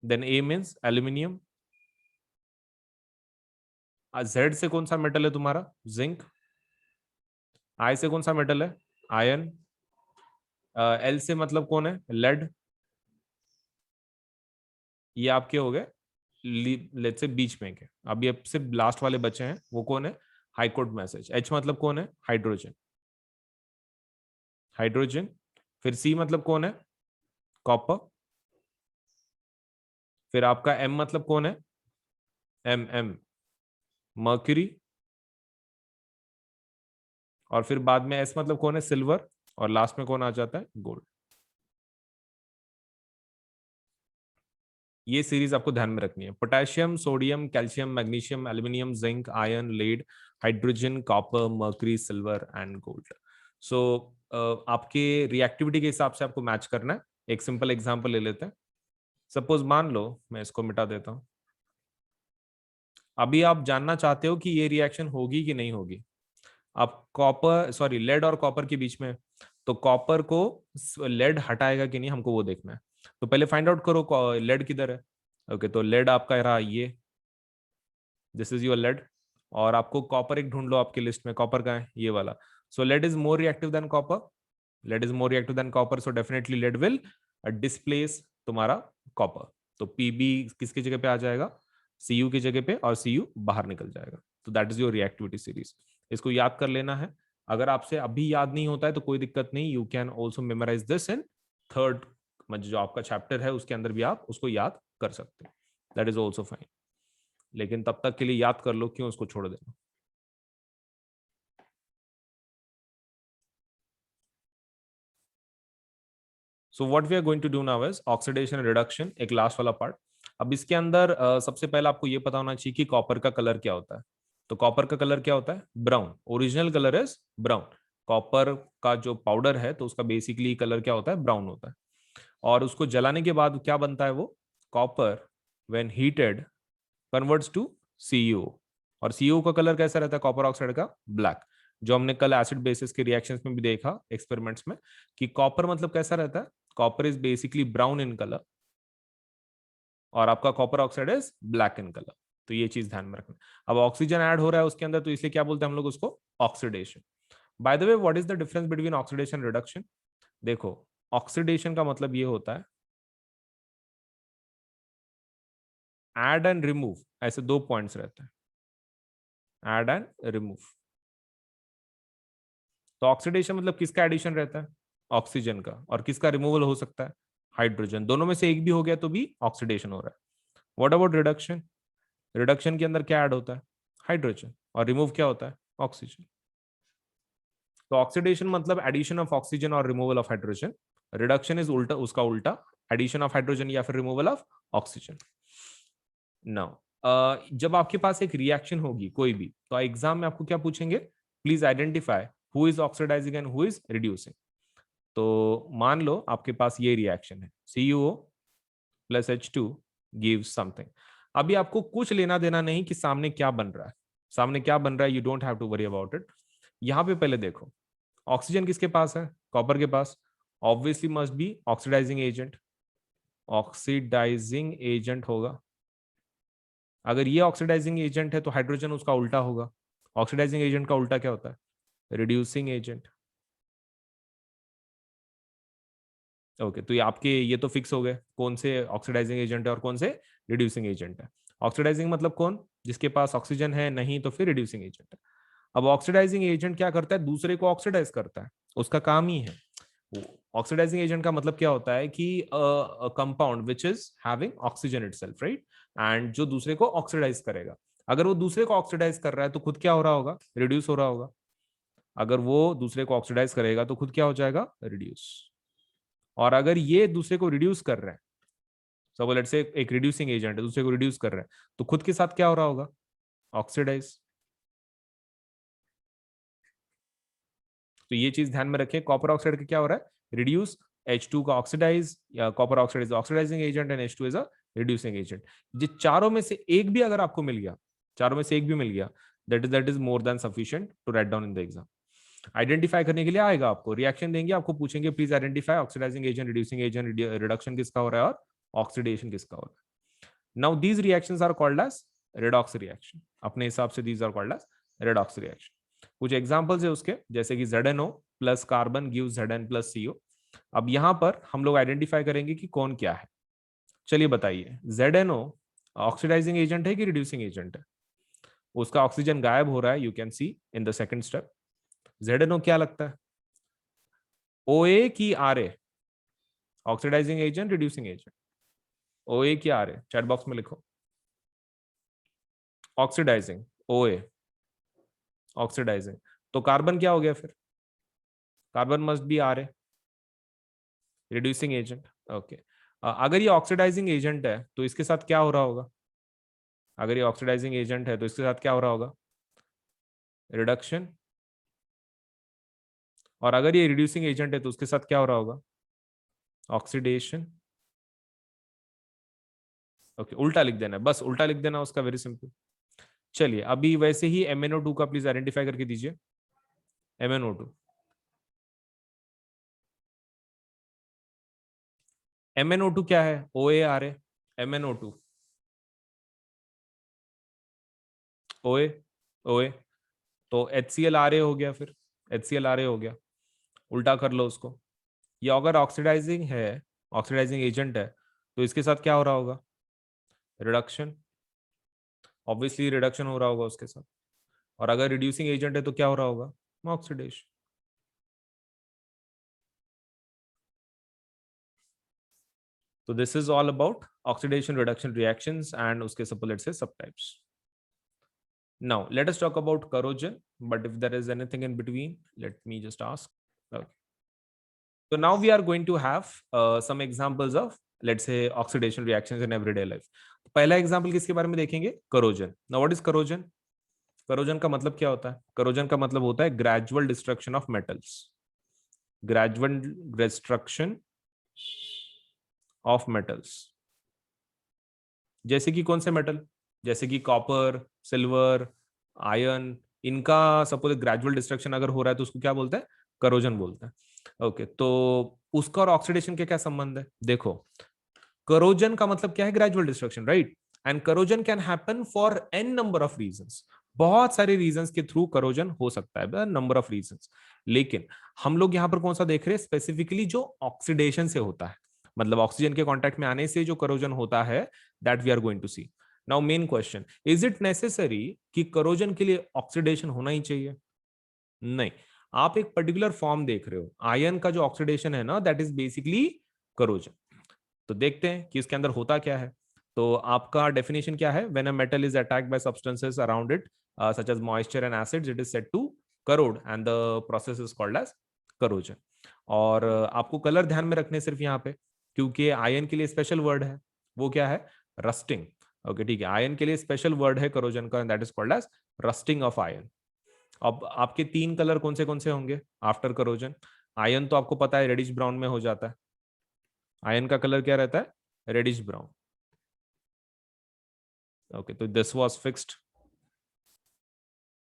Then A means aluminium. Z से कौन सा मेटल है तुम्हारा? जिंक। आई से कौन सा मेटल है? आयरन। एल से मतलब कौन है? लेड। ये आपके हो गए लेट्स से बीच में के। अभी अब से लास्ट वाले बचे हैं, वो कौन है? High court message. एच मतलब कौन है? हाइड्रोजन। हाइड्रोजन। फिर सी मतलब कौन है? कॉपर। फिर आपका एम मतलब कौन है? M M mercury. और फिर बाद में एस मतलब कौन है? सिल्वर। और लास्ट में कौन आ जाता है? गोल्ड। ये सीरीज आपको ध्यान में रखनी है। Potassium, sodium, calcium, magnesium, aluminium, zinc, iron, lead, hydrogen, copper, mercury, silver and gold. So आपके रिएक्टिविटी के हिसाब से आपको मैच करना है। एक सिंपल एग्जांपल ले लेते हैं। सपोज मान लो मैं इसको मिटा देता हूं। अभी आप जानना चाहते हो कि ये रिएक्शन होगी कि नहीं होगी। आप कॉपर सॉरी लेड और कॉपर के बीच में, तो कॉपर को लेड हटाएगा कि नहीं, हमको वो देखना है। तो पहले फाइंड आउट करो लेड किधर है। ओके, तो लेड आपका रहा ये, दिस इज योर लेड। और आपको कॉपर एक ढूंढ लो आपकी लिस्ट में। कॉपर का है ये वाला। So lead is more reactive than copper. Lead is more reactive than copper, so definitely lead will displace तुम्हारा कॉपर। तो पीबी किसकी जगह पे आ जाएगा? सीयू की जगह पे, और सीयू बाहर निकल जाएगा। तो that is your reactivity series. इसको याद कर लेना है। अगर आपसे अभी याद नहीं होता है तो कोई दिक्कत नहीं, you can also memorise this in third, जो आपका चैप्टर है उसके अंदर भी आप उसको याद कर सकते हैं। That is also fine. लेकिन तब तक के लिए याद कर लो, क्यों उसको छोड़ देना। So what we are going to do now is oxidation reduction, एक लास्ट वाला पार्ट। अब इसके अंदर सबसे पहले आपको ये पता होना चाहिए कि कॉपर का कलर क्या होता है। तो कॉपर का कलर क्या होता है? Brown. Original colour is brown. Copper का जो पाउडर है तो उसका बेसिकली कलर क्या होता है? ब्राउन होता है। और उसको जलाने के बाद क्या बनता है वो? Copper when heated converts to CU. और सीयू का कलर कैसा रहता है कॉपर ऑक्साइड का? ब्लैक। जो हमने कल एसिड बेसिस के रिएक्शंस में भी देखा एक्सपेरिमेंट्स में, कि कॉपर मतलब कैसा रहता है? Copper is basically brown in colour, और आपका copper oxide is black in colour. तो ये चीज ध्यान में रखना। अब ऑक्सीजन ऐड हो रहा है उसके अंदर, तो इसलिए क्या बोलते हैं हम लोग उसको? Oxidation. Bye the way, what is the difference between oxidation reduction? देखो, ऑक्सीडेशन का मतलब ये होता है ऐड एंड रिमूव, ऐसे दो पॉइंट्स रहते हैं। Add and remove. तो ऑक्सीडेशन मतलब किसका एडिशन रहता है? ऑक्सीजन का। और किसका रिमूवल हो सकता है? हाइड्रोजन। दोनों में से एक भी हो गया तो भी ऑक्सीडेशन हो रहा है। What about reduction? रिडक्शन के अंदर क्या ऐड होता है? हाइड्रोजन। और रिमूव क्या होता है? ऑक्सीजन। तो ऑक्सीडेशन मतलब एडिशन ऑफ ऑक्सीजन और removal of hydrogen. Reduction is उल्टा, उसका उल्टा, एडिशन ऑफ हाइड्रोजन या फिर रिमूवल ऑफ ऑक्सीजन। नाउ जब आपके पास एक रिएक्शन होगी कोई भी, तो एग्जाम में आपको क्या पूछेंगे? Please identify who is oxidising and who is reducing. तो मान लो आपके पास ये रिएक्शन है, CuO plus H2 gives something. अभी आपको कुछ लेना देना नहीं कि सामने क्या बन रहा है। सामने क्या बन रहा है, you don't have to worry about it. यहां पे पहले देखो, ऑक्सीजन किसके पास है? कॉपर के पास। Obviously must be oxidising agent. Oxidising agent होगा। अगर ये ऑक्सीडाइजिंग एजेंट है तो हाइड्रोजन उसका उल्टा होगा। ऑक्सीडाइजिंग एजेंट का उल्टा क्या होता है? Reducing agent. ओके, तो ये आपके ये तो फिक्स हो गए कौन से ऑक्सीडाइजिंग एजेंट है और कौन से रिड्यूसिंग एजेंट है। ऑक्सीडाइजिंग मतलब कौन? जिसके पास ऑक्सीजन है, नहीं तो फिर रिड्यूसिंग एजेंट है। अब ऑक्सीडाइजिंग एजेंट क्या करता है? दूसरे को ऑक्सीडाइज करता है, उसका काम ही है। ऑक्सीडाइजिंग एजेंट का मतलब क्या होता है कि compound which is having oxygen itself, right, and जो दूसरे को ऑक्सीडाइज करेगा। अगर वो दूसरे को ऑक्सीडाइज कर रहा है तो खुद क्या हो रहा होगा? रिड्यूस हो रहा होगा। अगर वो दूसरे को ऑक्सीडाइज करेगा तो खुद क्या हो जाएगा? रिड्यूस। और अगर ये दूसरे को रिड्यूस कर रहे हैं, सब लेट्स से एक रिड्यूसिंग एजेंट है, दूसरे को रिड्यूस कर रहे हैं, तो खुद के साथ क्या हो रहा होगा? ऑक्सीडाइज। तो ये चीज ध्यान में रखें, कॉपर ऑक्साइड का क्या हो रहा है, रिड्यूस, H2 का ऑक्सीडाइज, या copper oxide is oxidising agent and H2 is a reducing agent. ये चारों में से एक भी अगर आपको मिल गया, चारों में से एक भी मिल गया, that is more than sufficient to write down in the exam. Identify करने के लिए आएगा, आपको रिएक्शन देंगे, आपको पूछेंगे please identify oxidising agent, reducing agent, reduction किसका हो रहा है और ऑक्सीडेशन किसका हो रहा है। Now these reactions are called as redox reaction, अपने हिसाब से these are called as redox reaction. कुछ एग्जांपल्स है उसके, जैसे कि ZnO plus carbon gives Zn plus CO। अब यहां पर हम लोग आइडेंटिफाई करेंगे कि कौन क्या है। चलिए बताइए, ZnO ऑक्सीडाइजिंग एजेंट है कि रिड्यूसिंग एजेंट है? उसका ऑक्सीजन गायब हो रहा है, you can see in the second step. ZnO क्या लगता है, OA की RA, oxidising agent reducing agent? OA की RA चैट बॉक्स में लिखो। ऑक्सीडाइजिंग, OA ऑक्सीडाइजिंग, तो कार्बन क्या हो गया फिर, carbon must be RA, reducing agent. Okay, अगर ये ऑक्सीडाइजिंग एजेंट है तो इसके साथ क्या हो रहा होगा, अगर ये ऑक्सीडाइजिंग एजेंट है तो इसके साथ क्या हो रहा होगा, रिडक्शन। और अगर ये रिड्यूसिंग एजेंट है तो उसके साथ क्या हो रहा होगा, ऑक्सीडेशन। ओके, उल्टा लिख देना है, बस उल्टा लिख देना उसका, वेरी सिंपल। चलिए अभी वैसे ही MnO2 का प्लीज आइडेंटिफाई करके दीजिए। MnO2, MnO2 क्या है, OA MnO2 OA OA, तो HCl हो गया, फिर HCl हो गया, उल्टा कर लो उसको। ये अगर ऑक्सीडाइजिंग है, ऑक्सीडाइजिंग एजेंट है, तो इसके साथ क्या हो रहा होगा, रिडक्शन, ऑब्वियसली रिडक्शन हो रहा होगा उसके साथ। और अगर रिड्यूसिंग एजेंट है तो क्या हो रहा होगा, ऑक्सीडेशन। तो this is all about oxidation reduction reactions and उसके सपोलेट से सब types. Now let us talk about corrosion, but if there is anything in between, let me just ask. Okay. So now we are going to have some examples of, let's say, oxidation reactions in everyday life. पहला example किसके बारे में देखेंगे, corrosion. Now what is corrosion? corrosion का मतलब क्या होता है, corrosion का मतलब होता है gradual destruction of metals, gradual destruction of metals। जैसे कि कौन से मेटल, जैसे कि कॉपर, सिल्वर, आयरन, इनका सपोज ग्रेजुअल डिस्ट्रक्शन अगर हो रहा है तो उसको क्या बोलते हैं, करोजन बोलते हैं। ओके, तो उसका और ऑक्सीडेशन के क्या संबंध है, देखो करोजन का मतलब क्या है, gradual destruction, right. And corrosion can happen for an number of reasons, बहुत सारे रीजंस के थ्रू करोजन हो सकता है, नंबर ऑफ रीजंस। लेकिन हम लोग यहाँ पर कौन सा देख रहे हैं, स्पेसिफिकली जो ऑक्सीडेशन से होता है, मतलब ऑक्सीजन के कांटेक्ट में आने से जो करोजन होता है, that we are going to see. Now main question, is it necessary कि करोजन के लिए ऑक्सीडेशन होना ही चाहिए? नहीं, आप एक पर्टिकुलर फॉर्म देख रहे हो, आयन का जो ऑक्सीडेशन है ना, दैट इज बेसिकली करोजन। तो देखते हैं कि इसके अंदर होता क्या है। तो आपका डेफिनेशन क्या है, when a metal is attacked by substances around it such as moisture and acids, it is said to corrode and the process is called as corrosion. और आपको कलर ध्यान में रखने सिर्फ यहाँ पे, क्योंकि आयन के लिए स्पेशल वर्ड है, वो क्या है, रस्टिंग। ओके ठीक है, आयन के लिए स्पेशल वर्ड है करोजन का, that is called as rusting of iron. अब आपके तीन कलर कौन से होंगे आफ्टर करोजन, आयन तो आपको पता है रेडिश ब्राउन में हो जाता है, आयन का कलर क्या रहता है, रेडिश ब्राउन। ओके, तो दिस वाज फिक्स्ड।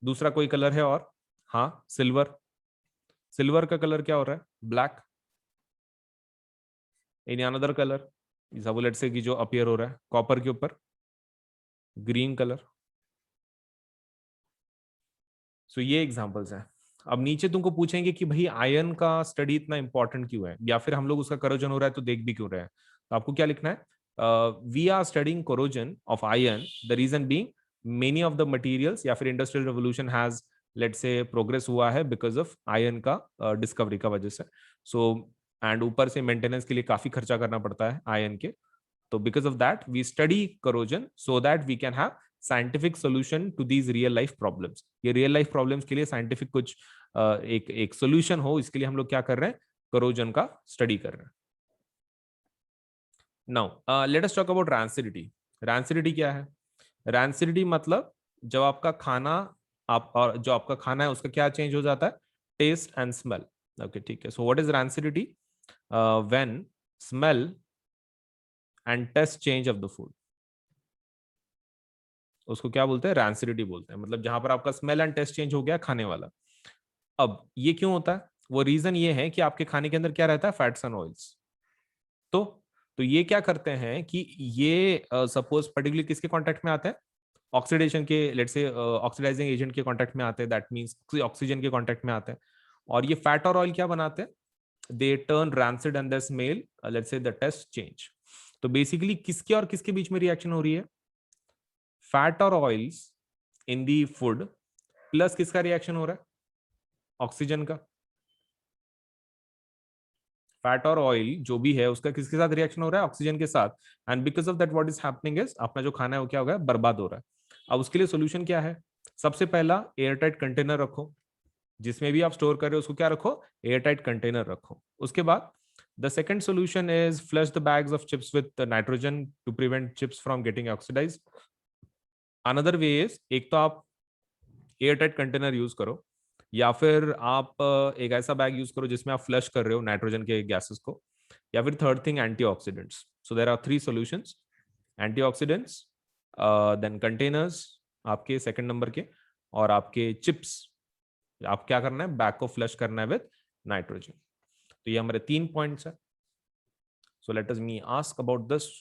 दूसरा कोई कलर है और, हाँ सिल्वर, सिल्वर का कलर क्या हो रहा है, black. Any another colour, let's say कि जो अपीयर हो रहा है कॉपर के ऊपर, ग्रीन कलर। सो ये एग्जांपल्स हैं। अब नीचे तुमको पूछेंगे कि भाई आयन का स्टडी इतना इंपॉर्टेंट क्यों है, या फिर हम लोग उसका करोजन हो रहा है तो देख भी क्यों रहे हैं। तो आपको क्या लिखना है, we are studying corrosion of iron, the reason being many of the materials या फिर industrial revolution has, let's say, progress हुआ है बिकॉज ऑफ आयन का डिस्कवरी का वजह से। सो एंड ऊपर से मेंटेनेंस के लिए काफी खर्चा करना पड़ता है आयन के, तो because of that we study corrosion so that we can have scientific solution to these real life problems. ये रियल लाइफ प्रॉब्लम्स के लिए साइंटिफिक कुछ एक सोल्यूशन हो, इसके लिए हम लोग क्या कर रहे हैं, करोजन का स्टडी कर रहे हैं। Now let us talk about rancidity. Rancidity क्या है, रैंसिडिटी मतलब जब आपका खाना, आप और जो आपका खाना है उसका क्या चेंज हो जाता है, taste and smell. Okay, ठीक है. So what is rancidity? When smell and taste change of the food. उसको क्या बोलते हैं? रैंसिडिटी बोलते हैं. मतलब जहां पर आपका स्मेल एंड टेस्ट चेंज हो गया खाने वाला. अब ये क्यों होता है? वो रीजन ये है कि आपके खाने के अंदर क्या रहता है? Fats and oils. तो तो ये क्या करते हैं कि ये सपोज पर्टिकुलरली किसके कांटेक्ट में आते हैं? ऑक्सीडेशन के, लेट्स से ऑक्सीडाइजिंग एजेंट के कांटेक्ट में आते हैं. दैट मींस ऑक्सीजन के कांटेक्ट में आते हैं. और ये फैट और ऑयल क्या बनाते हैं? They turn rancid and the smell, let's say the taste change. तो बेसिकली किसके और किसके बीच में रिएक्शन हो रही है? फैट और ऑयल्स इन दी फूड प्लस किसका रिएक्शन हो रहा है? ऑक्सीजन का. फैट और ऑयल जो भी है उसका किसके साथ रिएक्शन हो रहा है? ऑक्सीजन के साथ. And because of that what is happening is अपना जो खाना है वो क्या हो गया? बर्बाद हो रहा है. अब उसके लिए सोल्यूशन क्या है? सबसे पहला, एयर टाइट कंटेनर रखो. जिसमें भी आप स्टोर कर रहे हो उसको क्या रखो? एयर टाइट कंटेनर रखो. उसके बाद the second solution is flush the bags of chips with nitrogen to prevent chips from getting oxidised. Another way is, एक तो आप एयर टाइट कंटेनर यूज करो, या फिर आप एक ऐसा बैग यूज करो जिसमें आप फ्लश कर रहे हो नाइट्रोजन के गैसेस को, या फिर third thing antioxidants. So there are three solutions: antioxidants, then containers आपके सेकंड नंबर के, और आपके चिप्स. आप क्या करना है? बैग को फ्लश करना है विद नाइट्रोजन. तो ये हमारे 3 पॉइंट्स है. So let us me ask about this.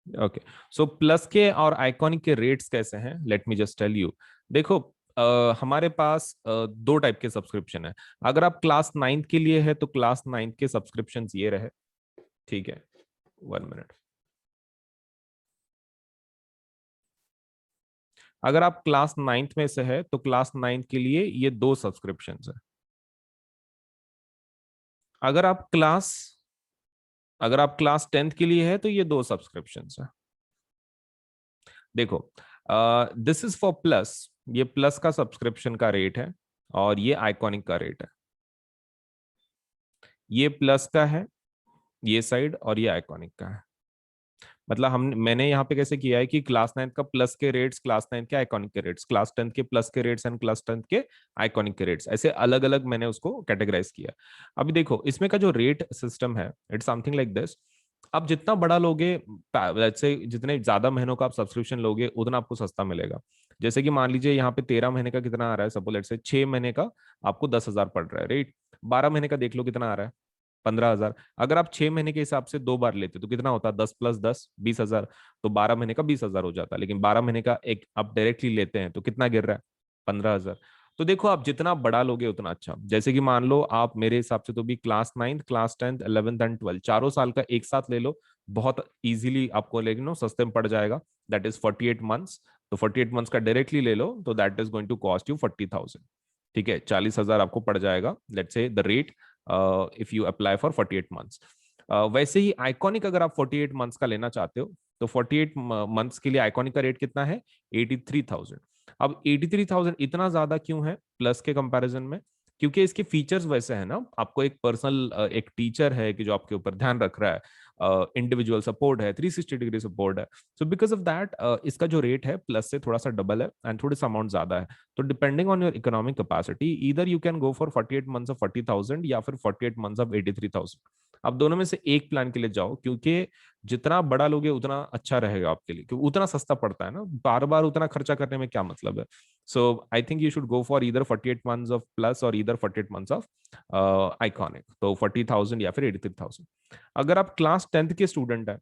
Okay, so plus के और आइकॉनिक के रेट्स कैसे हैं? Let me just tell you. देखो, हमारे पास दो टाइप के सब्सक्रिप्शन है. अगर आप क्लास 9 के लिए है तो क्लास 9 के सब्सक्रिप्शन ये रहे. ठीक है, 1 मिनट. अगर आप क्लास 9th में से है तो क्लास 9 के लिए ये दो सब्सक्रिप्शन है. अगर आप क्लास अगर आप क्लास 10th के लिए है तो ये दो सब्सक्रिप्शन है. देखो, दिस इज फॉर प्लस. ये प्लस का सब्सक्रिप्शन का रेट है, और ये आइकॉनिक का रेट है. ये प्लस का है ये साइड, और ये आइकॉनिक का है. मतलब मैंने यहाँ पे कैसे किया है कि क्लास 9 का प्लस के रेट्स, क्लास 9 के आइकॉनिक के रेट्स, क्लास 10 के प्लस के रेट्स एंड क्लास 10 के आइकॉनिक के रेट्स, ऐसे अलग अलग मैंने उसको कैटेगराइज किया. अभी देखो, इसमें का जो रेट सिस्टम है, इट्स समथिंग लाइक दिस. आप जितना बड़ा लोगे, से जितने ज्यादा महीनों का आप सब्सक्रिप्शन लोगे उतना आपको सस्ता मिलेगा. जैसे कि मान लीजिए यहाँ पे 13 महीने का कितना आ रहा है, सपोज लेट से 6 महीने का आपको 10,000 पड़ रहा है, राइट. 12 महीने का देख लो कितना आ रहा है, 15,000. अगर आप 6 महीने के हिसाब से दो बार लेते तो कितना होता? 10 + 10 20,000. तो 12 महीने का 20,000 हो जाता. लेकिन 12 महीने का एक आप डायरेक्टली लेते हैं तो कितना गिर रहा है? 15,000. तो देखो, आप जितना बड़ा लोगे उतना अच्छा. जैसे कि मान लो आप मेरे हिसाब से तो भी class 9th, class 10th, 11th and 12th चारों साल का एक साथ ले लो. बहुत इजीली आपको, लेकिन सस्ते में पड़ जाएगा. That is 48 months. तो 48 मंथ्स का डायरेक्टली ले लो तो that is going to cost you 40,000. ठीक है, 40,000 आपको पड़ जाएगा. Let's say the rate if you apply for 48 months. वैसे ही आइकॉनिक अगर आप 48 मंथ्स का लेना चाहते हो तो 48 मंथ्स के लिए आइकॉनिक का रेट कितना है? 83,000. अब 83,000 इतना ज्यादा क्यों है प्लस के कंपैरिजन में? क्योंकि इसके फीचर्स वैसे हैं ना. आपको एक पर्सनल एक टीचर है कि जो आपके ऊपर ध्यान रख रहा है, इंडिविजुअल सपोर्ट है, 360 डिग्री सपोर्ट है. सो बिकॉज ऑफ दैट इसका जो रेट है प्लस से थोड़ा सा डबल है एंड थोड़ा सा अमाउंट ज्यादा है. तो depending on your economic capacity, इधर you can go for 48 months of 40,000 या फिर 48 मंथ्स ऑफ 83,000. आप दोनों में से एक प्लान के लिए जाओ, क्योंकि जितना बड़ा लोगे उतना अच्छा रहेगा आपके लिए, क्योंकि उतना सस्ता पड़ता है ना. बार बार उतना खर्चा करने में क्या मतलब है? So I think you should go for इधर 48 मंथ्स ऑफ प्लस और इधर 48 मंथ्स ऑफ आइकॉनिक. तो 40,000 या फिर 83,000. अगर आप क्लास 10th के स्टूडेंट है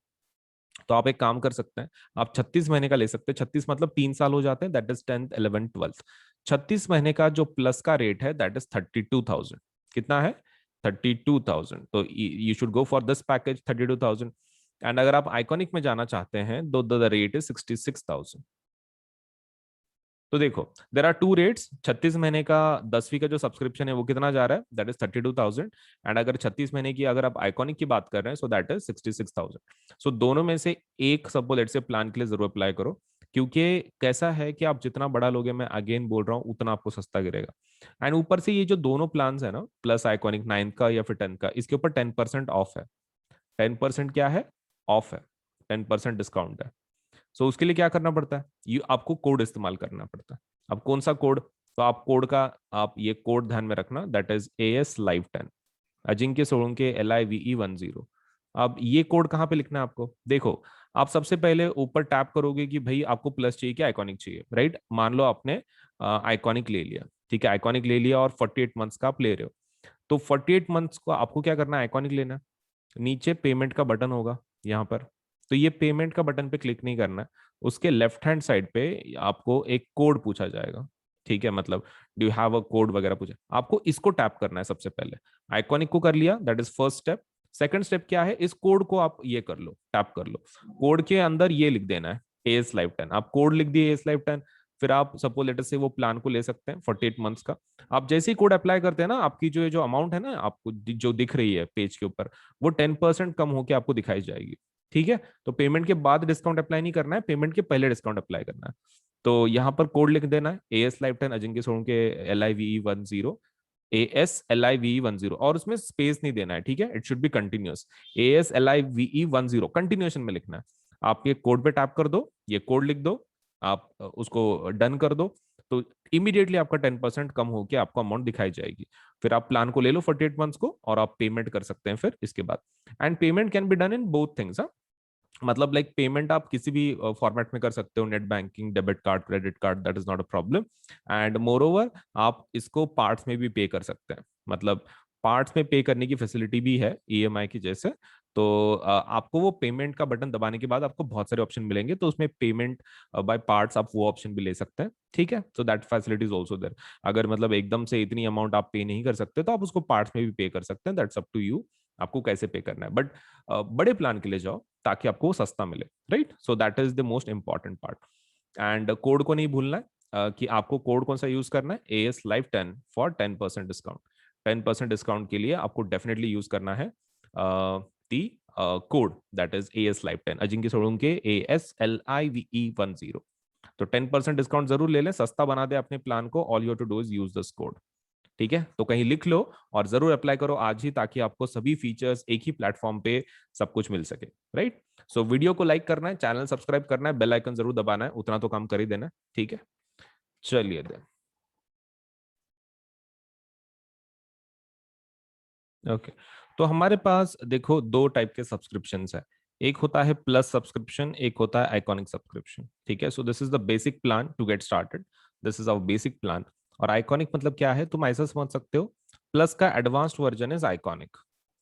तो आप एक काम कर सकते हैं. आप 36 महीने का ले सकते हैं. 36 मतलब 3 साल हो जाते हैं. That is 10th 11th 12th. 36 महीने का जो प्लस का रेट है दैट इज 32,000. कितना है? 32,000. तो you should go for this package 32,000. And अगर आप आइकॉनिक में जाना चाहते हैं तो द रेट इज 66,000. तो देखो, देर आर टू रेट्स. 36 महीने का 10वीं का जो सब्सक्रिप्शन है वो कितना जा रहा है? That is 32,000. एंड अगर 36 महीने की अगर आप आइकॉनिक की बात कर रहे हैं सो दैट इज 66,000. सो दोनों में से एक सपोज लेट्स से प्लान के लिए जरूर अप्लाई करो, क्योंकि कैसा है कि आप जितना बड़ा लोगे, मैं अगेन बोल रहा हूँ, उतना आपको सस्ता गिरेगा. एंड ऊपर से ये जो दोनों प्लान है ना, प्लस आइकॉनिक 9th का या फिर 10th का, इसके ऊपर 10% ऑफ है. 10% क्या है? ऑफ है. 10% डिस्काउंट है. सो उसके लिए क्या करना पड़ता है? आपको कोड इस्तेमाल करना पड़ता है. अब कौन सा कोड? तो आप ये कोड ध्यान में रखना, that is AS Live 10, Ajinkya Solanke LIVE 10। अब ये कोड कहाँ पे लिखना है आपको, देखो आप सबसे पहले ऊपर टैप करोगे कि भाई आपको प्लस चाहिए कि आइकॉनिक चाहिए, राइट। मान लो आपने आइकॉनिक ले लिया, ठीक है, आइकॉनिक ले लिया और 48 मंथ्स का आप ले रहे हो, तो 48 मंथ्स को आपको क्या करना है, आइकॉनिक लेना है। नीचे पेमेंट का बटन होगा यहाँ पर, तो ये पेमेंट का बटन पे क्लिक नहीं करना है, उसके लेफ्ट हैंड साइड पे आपको एक कोड पूछा जाएगा, ठीक है, मतलब do you have a code वगैरह पूछा, आपको इसको टैप करना है सबसे पहले। आइकॉनिक को कर लिया, that is first step. Second step क्या है, इस कोड को आप ये कर लो, टैप कर लो, कोड के अंदर ये लिख देना है AS Live 10, आप कोड लिख दिए AS Live 10। फिर आप सपोज लेटर से वो प्लान को ले सकते हैं 48 मंथ्स का। आप जैसे ही कोड अप्लाई करते हैं ना, आपकी जो अमाउंट है ना आपको जो दिख रही है पेज के ऊपर, वो 10% कम होकर आपको दिखाई जाएगी, ठीक है। तो पेमेंट के बाद डिस्काउंट अप्लाई नहीं करना है, पेमेंट के पहले डिस्काउंट अप्लाई करना है। तो यहाँ पर कोड लिख देना है AS Live 10 Ajinkya Solanke LIVE 10, ASLIVE 10, और उसमें स्पेस नहीं देना है, ठीक है, it should be continuous. ASLIVE 10 continuation में लिखना है। आप ये कोड पे टैप कर दो, ये कोड लिख दो, आप उसको डन कर दो, तो इमीडिएटली आपका 10% कम होकर आपको अमाउंट दिखाई जाएगी। फिर आप प्लान को ले लो 48 मंथ्स को, और आप पेमेंट कर सकते हैं फिर इसके बाद। And payment can be done in both things, मतलब लाइक पेमेंट आप किसी भी फॉर्मेट में कर सकते हो, net banking, debit card, credit card, that is not a problem. And more over आप इसको पार्ट्स में भी पे कर सकते हैं, मतलब पार्ट्स में पे करने की फैसिलिटी भी है EMI की जैसे। तो आपको वो पेमेंट का बटन दबाने के बाद आपको बहुत सारे ऑप्शन मिलेंगे, तो उसमें पेमेंट बाय पार्ट्स आप वो ऑप्शन भी ले सकते हैं, ठीक है। So that facility is also there. अगर मतलब एकदम से इतनी अमाउंट आप पे नहीं कर सकते, तो आप उसको पार्ट्स में भी पे कर सकते हैं, दैट्स अप टू यू, आपको कैसे पे करना है। बट बड़े प्लान के लिए जाओ ताकि आपको वो सस्ता मिले, right. So that is the most important part. And code को नहीं भूलना है कि आपको कोड कौन सा यूज करना है, AS Live 10 for 10% discount. 10% discount के लिए आपको डेफिनेटली यूज करना है दी code, that is AS Live 10 Ajinkya Solanke ASLIVE 10। तो 10% डिस्काउंट जरूर ले लें, सस्ता बना दे अपने प्लान को, all you to do is use this code, ठीक है। तो कहीं लिख लो और जरूर अप्लाई करो आज ही, ताकि आपको सभी फीचर्स एक ही प्लेटफॉर्म पे सब कुछ मिल सके, राइट। सो वीडियो को लाइक करना है, चैनल सब्सक्राइब करना है, बेल आइकन जरूर दबाना है, उतना तो काम कर ही देना है, ठीक है। चलिए देन, ओके। तो हमारे पास देखो दो टाइप के सब्सक्रिप्शन है, एक होता है प्लस सब्सक्रिप्शन, एक होता है आइकॉनिक सब्सक्रिप्शन, ठीक है। So this is the basic plan to get started, this is our basic plan. और आइकॉनिक मतलब क्या है, तुम ऐसा समझ सकते हो, प्लस का advanced version is iconic,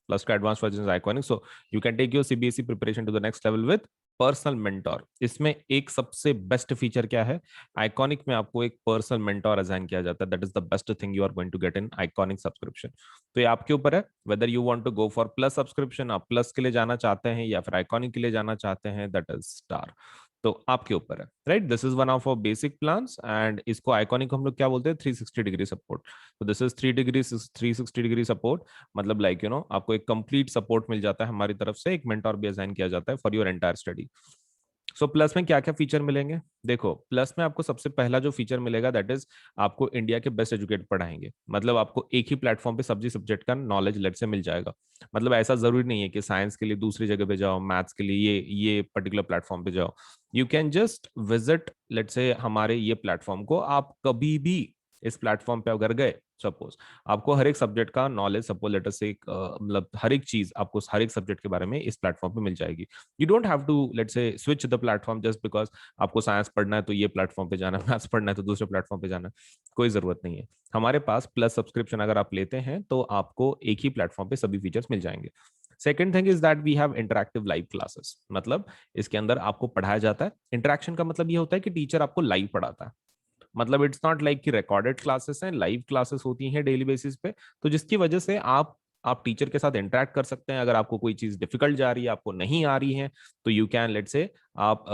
plus का advance version is iconic. So you can take your CBSE preparation to the next level with personal mentor. इसमें एक सबसे बेस्ट फीचर क्या है, आइकॉनिक में आपको एक पर्सनल मेंटोर असाइन किया जाता है, that is the best thing you are going to get in iconic subscription. तो ये आपके ऊपर है whether you want to go for plus subscription, आप प्लस के लिए जाना चाहते हैं या फिर आइकॉनिक के लिए जाना चाहते हैं, दैट इज स्टार। तो आपके ऊपर है, right. This is one of our basic plans, and इसको आइकॉनिक हम लोग क्या बोलते हैं, 360 डिग्री सपोर्ट। तो दिस इज 360 डिग्री सपोर्ट, मतलब लाइक आपको एक कंप्लीट सपोर्ट मिल जाता है हमारी तरफ से, एक मेंटोर भी असाइन किया जाता है for your entire study. So plus में क्या क्या फीचर मिलेंगे, देखो प्लस में आपको सबसे पहला जो फीचर मिलेगा, दैट इज आपको इंडिया के बेस्ट एजुकेट पढ़ाएंगे, मतलब आपको एक ही प्लेटफॉर्म पे सब्जी सब्जेक्ट का नॉलेज लेट से मिल जाएगा। मतलब ऐसा जरूरी नहीं है कि साइंस के लिए दूसरी जगह पे जाओ, मैथ्स के लिए ये पर्टिकुलर प्लेटफॉर्म पे जाओ। You can just visit let say हमारे ये प्लेटफॉर्म को, आप कभी भी इस प्लेटफॉर्म पे अगर गए, सपोज आपको हर एक सब्जेक्ट का नॉलेज, सपोज लेटर से मतलब हर एक चीज आपको हर एक सब्जेक्ट के बारे में इस प्लेटफॉर्म पे मिल जाएगी। You don't have to let से switch the platform just because आपको साइंस पढ़ना है तो ये प्लेटफॉर्म पे जाना है, मैथ्स पढ़ना है तो दूसरे प्लेटफॉर्म पे जाना है, कोई जरूरत नहीं है। हमारे पास प्लस सब्सक्रिप्शन अगर आप लेते हैं तो आपको एक ही प्लेटफॉर्म पे सभी फीचर्स मिल जाएंगे। Second thing is that we have interactive live classes, मतलब इसके अंदर आपको पढ़ाया जाता है। इंटरेक्शन का मतलब ये होता है कि टीचर आपको लाइव पढ़ाता है, मतलब इट्स नॉट लाइक कि रिकॉर्डेड क्लासेस हैं, लाइव क्लासेस होती हैं डेली बेसिस पे। तो जिसकी वजह से आप टीचर के साथ इंटरेक्ट कर सकते हैं, अगर आपको कोई चीज डिफिकल्ट जा रही है, आपको नहीं आ रही है, तो यू कैन लेट से आप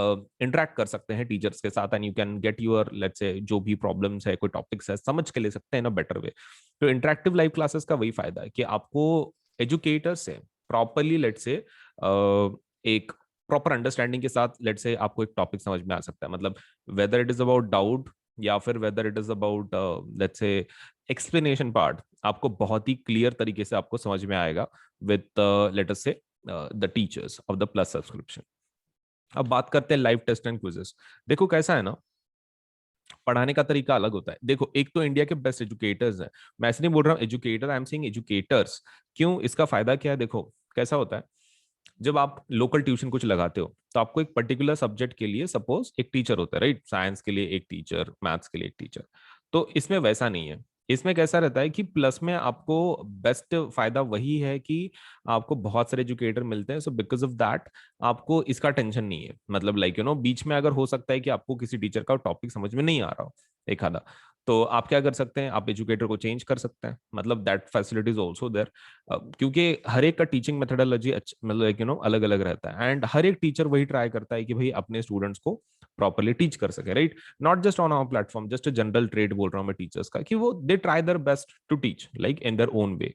इंटरेक्ट कर सकते हैं टीचर्स के साथ, and you can get your let say जो भी प्रॉब्लम्स है, कोई टॉपिक्स है, समझ के ले सकते हैं इन अ बेटर वे। तो इंटरेक्टिव लाइव क्लासेस का वही फायदा है कि आपको एजुकेटर से प्रॉपरली लेट से एक प्रॉपर अंडरस्टैंडिंग के साथ लेट से आपको एक टॉपिक समझ में आ सकता है, मतलब weather it is about doubt या फिर weather it is about let's say explanation part, आपको बहुत ही क्लियर तरीके से आपको समझ में आएगा विद लेट अस से the teachers of the plus subscription. अब बात करते हैं लाइव टेस्ट एंड क्विजेस। देखो कैसा है ना, पढ़ाने का तरीका अलग होता है। देखो, एक तो इंडिया के बेस्ट एजुकेटर्स हैं, मैं ऐसे नहीं बोल रहा हूँ educator, I am saying educators. क्यों? इसका फायदा क्या है? देखो कैसा होता है, जब आप लोकल ट्यूशन कुछ लगाते हो तो आपको एक पर्टिकुलर सब्जेक्ट के लिए सपोज एक टीचर होता है, राइट? साइंस के लिए एक टीचर, मैथ्स के लिए एक टीचर। तो इसमें वैसा नहीं है। इसमें कैसा रहता है कि प्लस में आपको बेस्ट फायदा वही है कि आपको बहुत सारे एजुकेटर मिलते हैं, सो बिकॉज ऑफ दैट आपको इसका टेंशन नहीं है। मतलब लाइक बीच में अगर हो सकता है कि आपको किसी टीचर का टॉपिक समझ में नहीं आ रहा हो एक आधा, तो आप क्या कर सकते हैं, आप एजुकेटर को चेंज कर सकते हैं। मतलब that facility is also there. क्योंकि हर एक का टीचिंग मेथोडोलॉजी मतलब अलग अलग रहता है, एंड हर एक टीचर वही ट्राई करता है कि भाई अपने स्टूडेंट्स को प्रॉपरली टीच कर सके, right? Not just on our platform, just a general trade बोल रहा हूँ मैं टीचर्स का, कि वो they try their best to teach like in their own way.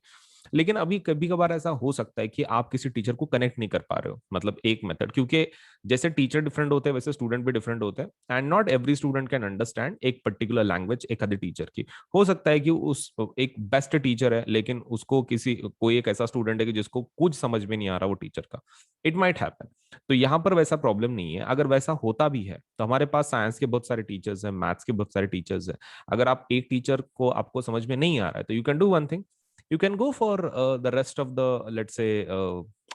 लेकिन अभी कभी कभार ऐसा हो सकता है कि आप किसी टीचर को कनेक्ट नहीं कर पा रहे हो, मतलब एक मेथड, क्योंकि जैसे टीचर डिफरेंट होते हैं वैसे स्टूडेंट भी डिफरेंट होते हैं, and not every student can understand एक पर्टिकुलर लैंग्वेज एक आधे टीचर की। हो सकता है कि उस एक बेस्ट टीचर है लेकिन उसको किसी कोई एक ऐसा स्टूडेंट है कि जिसको कुछ समझ में नहीं आ रहा वो टीचर का। It might happen. तो यहाँ पर वैसा प्रॉब्लम नहीं है। अगर वैसा होता भी है तो हमारे पास साइंस के बहुत सारे टीचर्स हैं, मैथ्स के बहुत सारे टीचर्स हैं। अगर आप एक टीचर को आपको समझ में नहीं आ रहा है तो you can do one thing, you can go for the rest of the, let's say,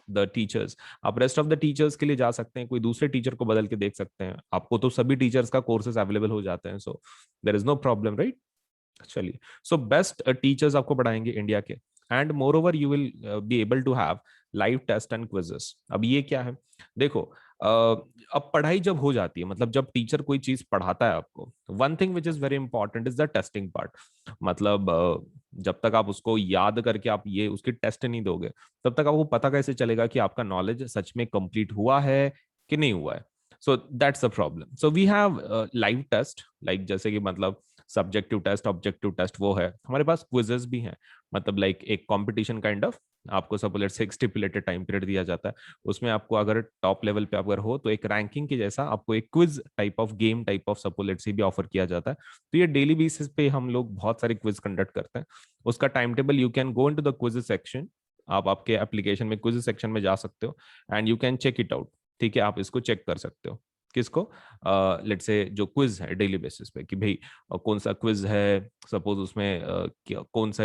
the teachers। आप रेस्ट ऑफ द टीचर्स के लिए जा सकते हैं, कोई दूसरे टीचर को बदल के देख सकते हैं। आपको तो सभी टीचर्स का कोर्सेज अवेलेबल हो जाते हैं, so there is no problem, right? चलिए, सो बेस्ट टीचर्स आपको पढ़ाएंगे इंडिया के, and moreover you will be able to have live test and quizzes. अब ये क्या है? देखो, अब पढ़ाई जब हो जाती है, मतलब जब टीचर कोई चीज पढ़ाता है आपको, one thing which is very important is the testing part. मतलब जब तक आप उसको याद करके आप ये उसकी टेस्ट नहीं दोगे, तब तक आपको पता कैसे चलेगा कि आपका नॉलेज सच में कंप्लीट हुआ है कि नहीं हुआ है? So that's a problem. So we have live test, like जैसे कि मतलब सब्जेक्टिव टेस्ट, ऑब्जेक्टिव टेस्ट वो है। हमारे पास क्विजेस भी हैं, मतलब लाइक एक कंपटीशन काइंड ऑफ। आपको सब लेट्स से एक स्टिपुलेटेड टाइम पीरियड दिया जाता है, उसमें आपको अगर टॉप लेवल पे अगर हो तो एक रैंकिंग के जैसा आपको एक quiz type of game type of सपोलेट से भी ऑफर किया जाता है। तो ये डेली बेसिस पे हम लोग बहुत सारे क्विज कंडक्ट करते हैं। उसका time table, you can go into the quiz section. आप आपके एप्लीकेशन में क्विज सेक्शन में जा सकते हो and you can check it out. ठीक है, आप इसको चेक कर सकते हो। किसको? लेट्स से जो क्विज है डेली बेसिस पे, कि भाई कौन सा क्विज है, सपोज उसमें कौन सा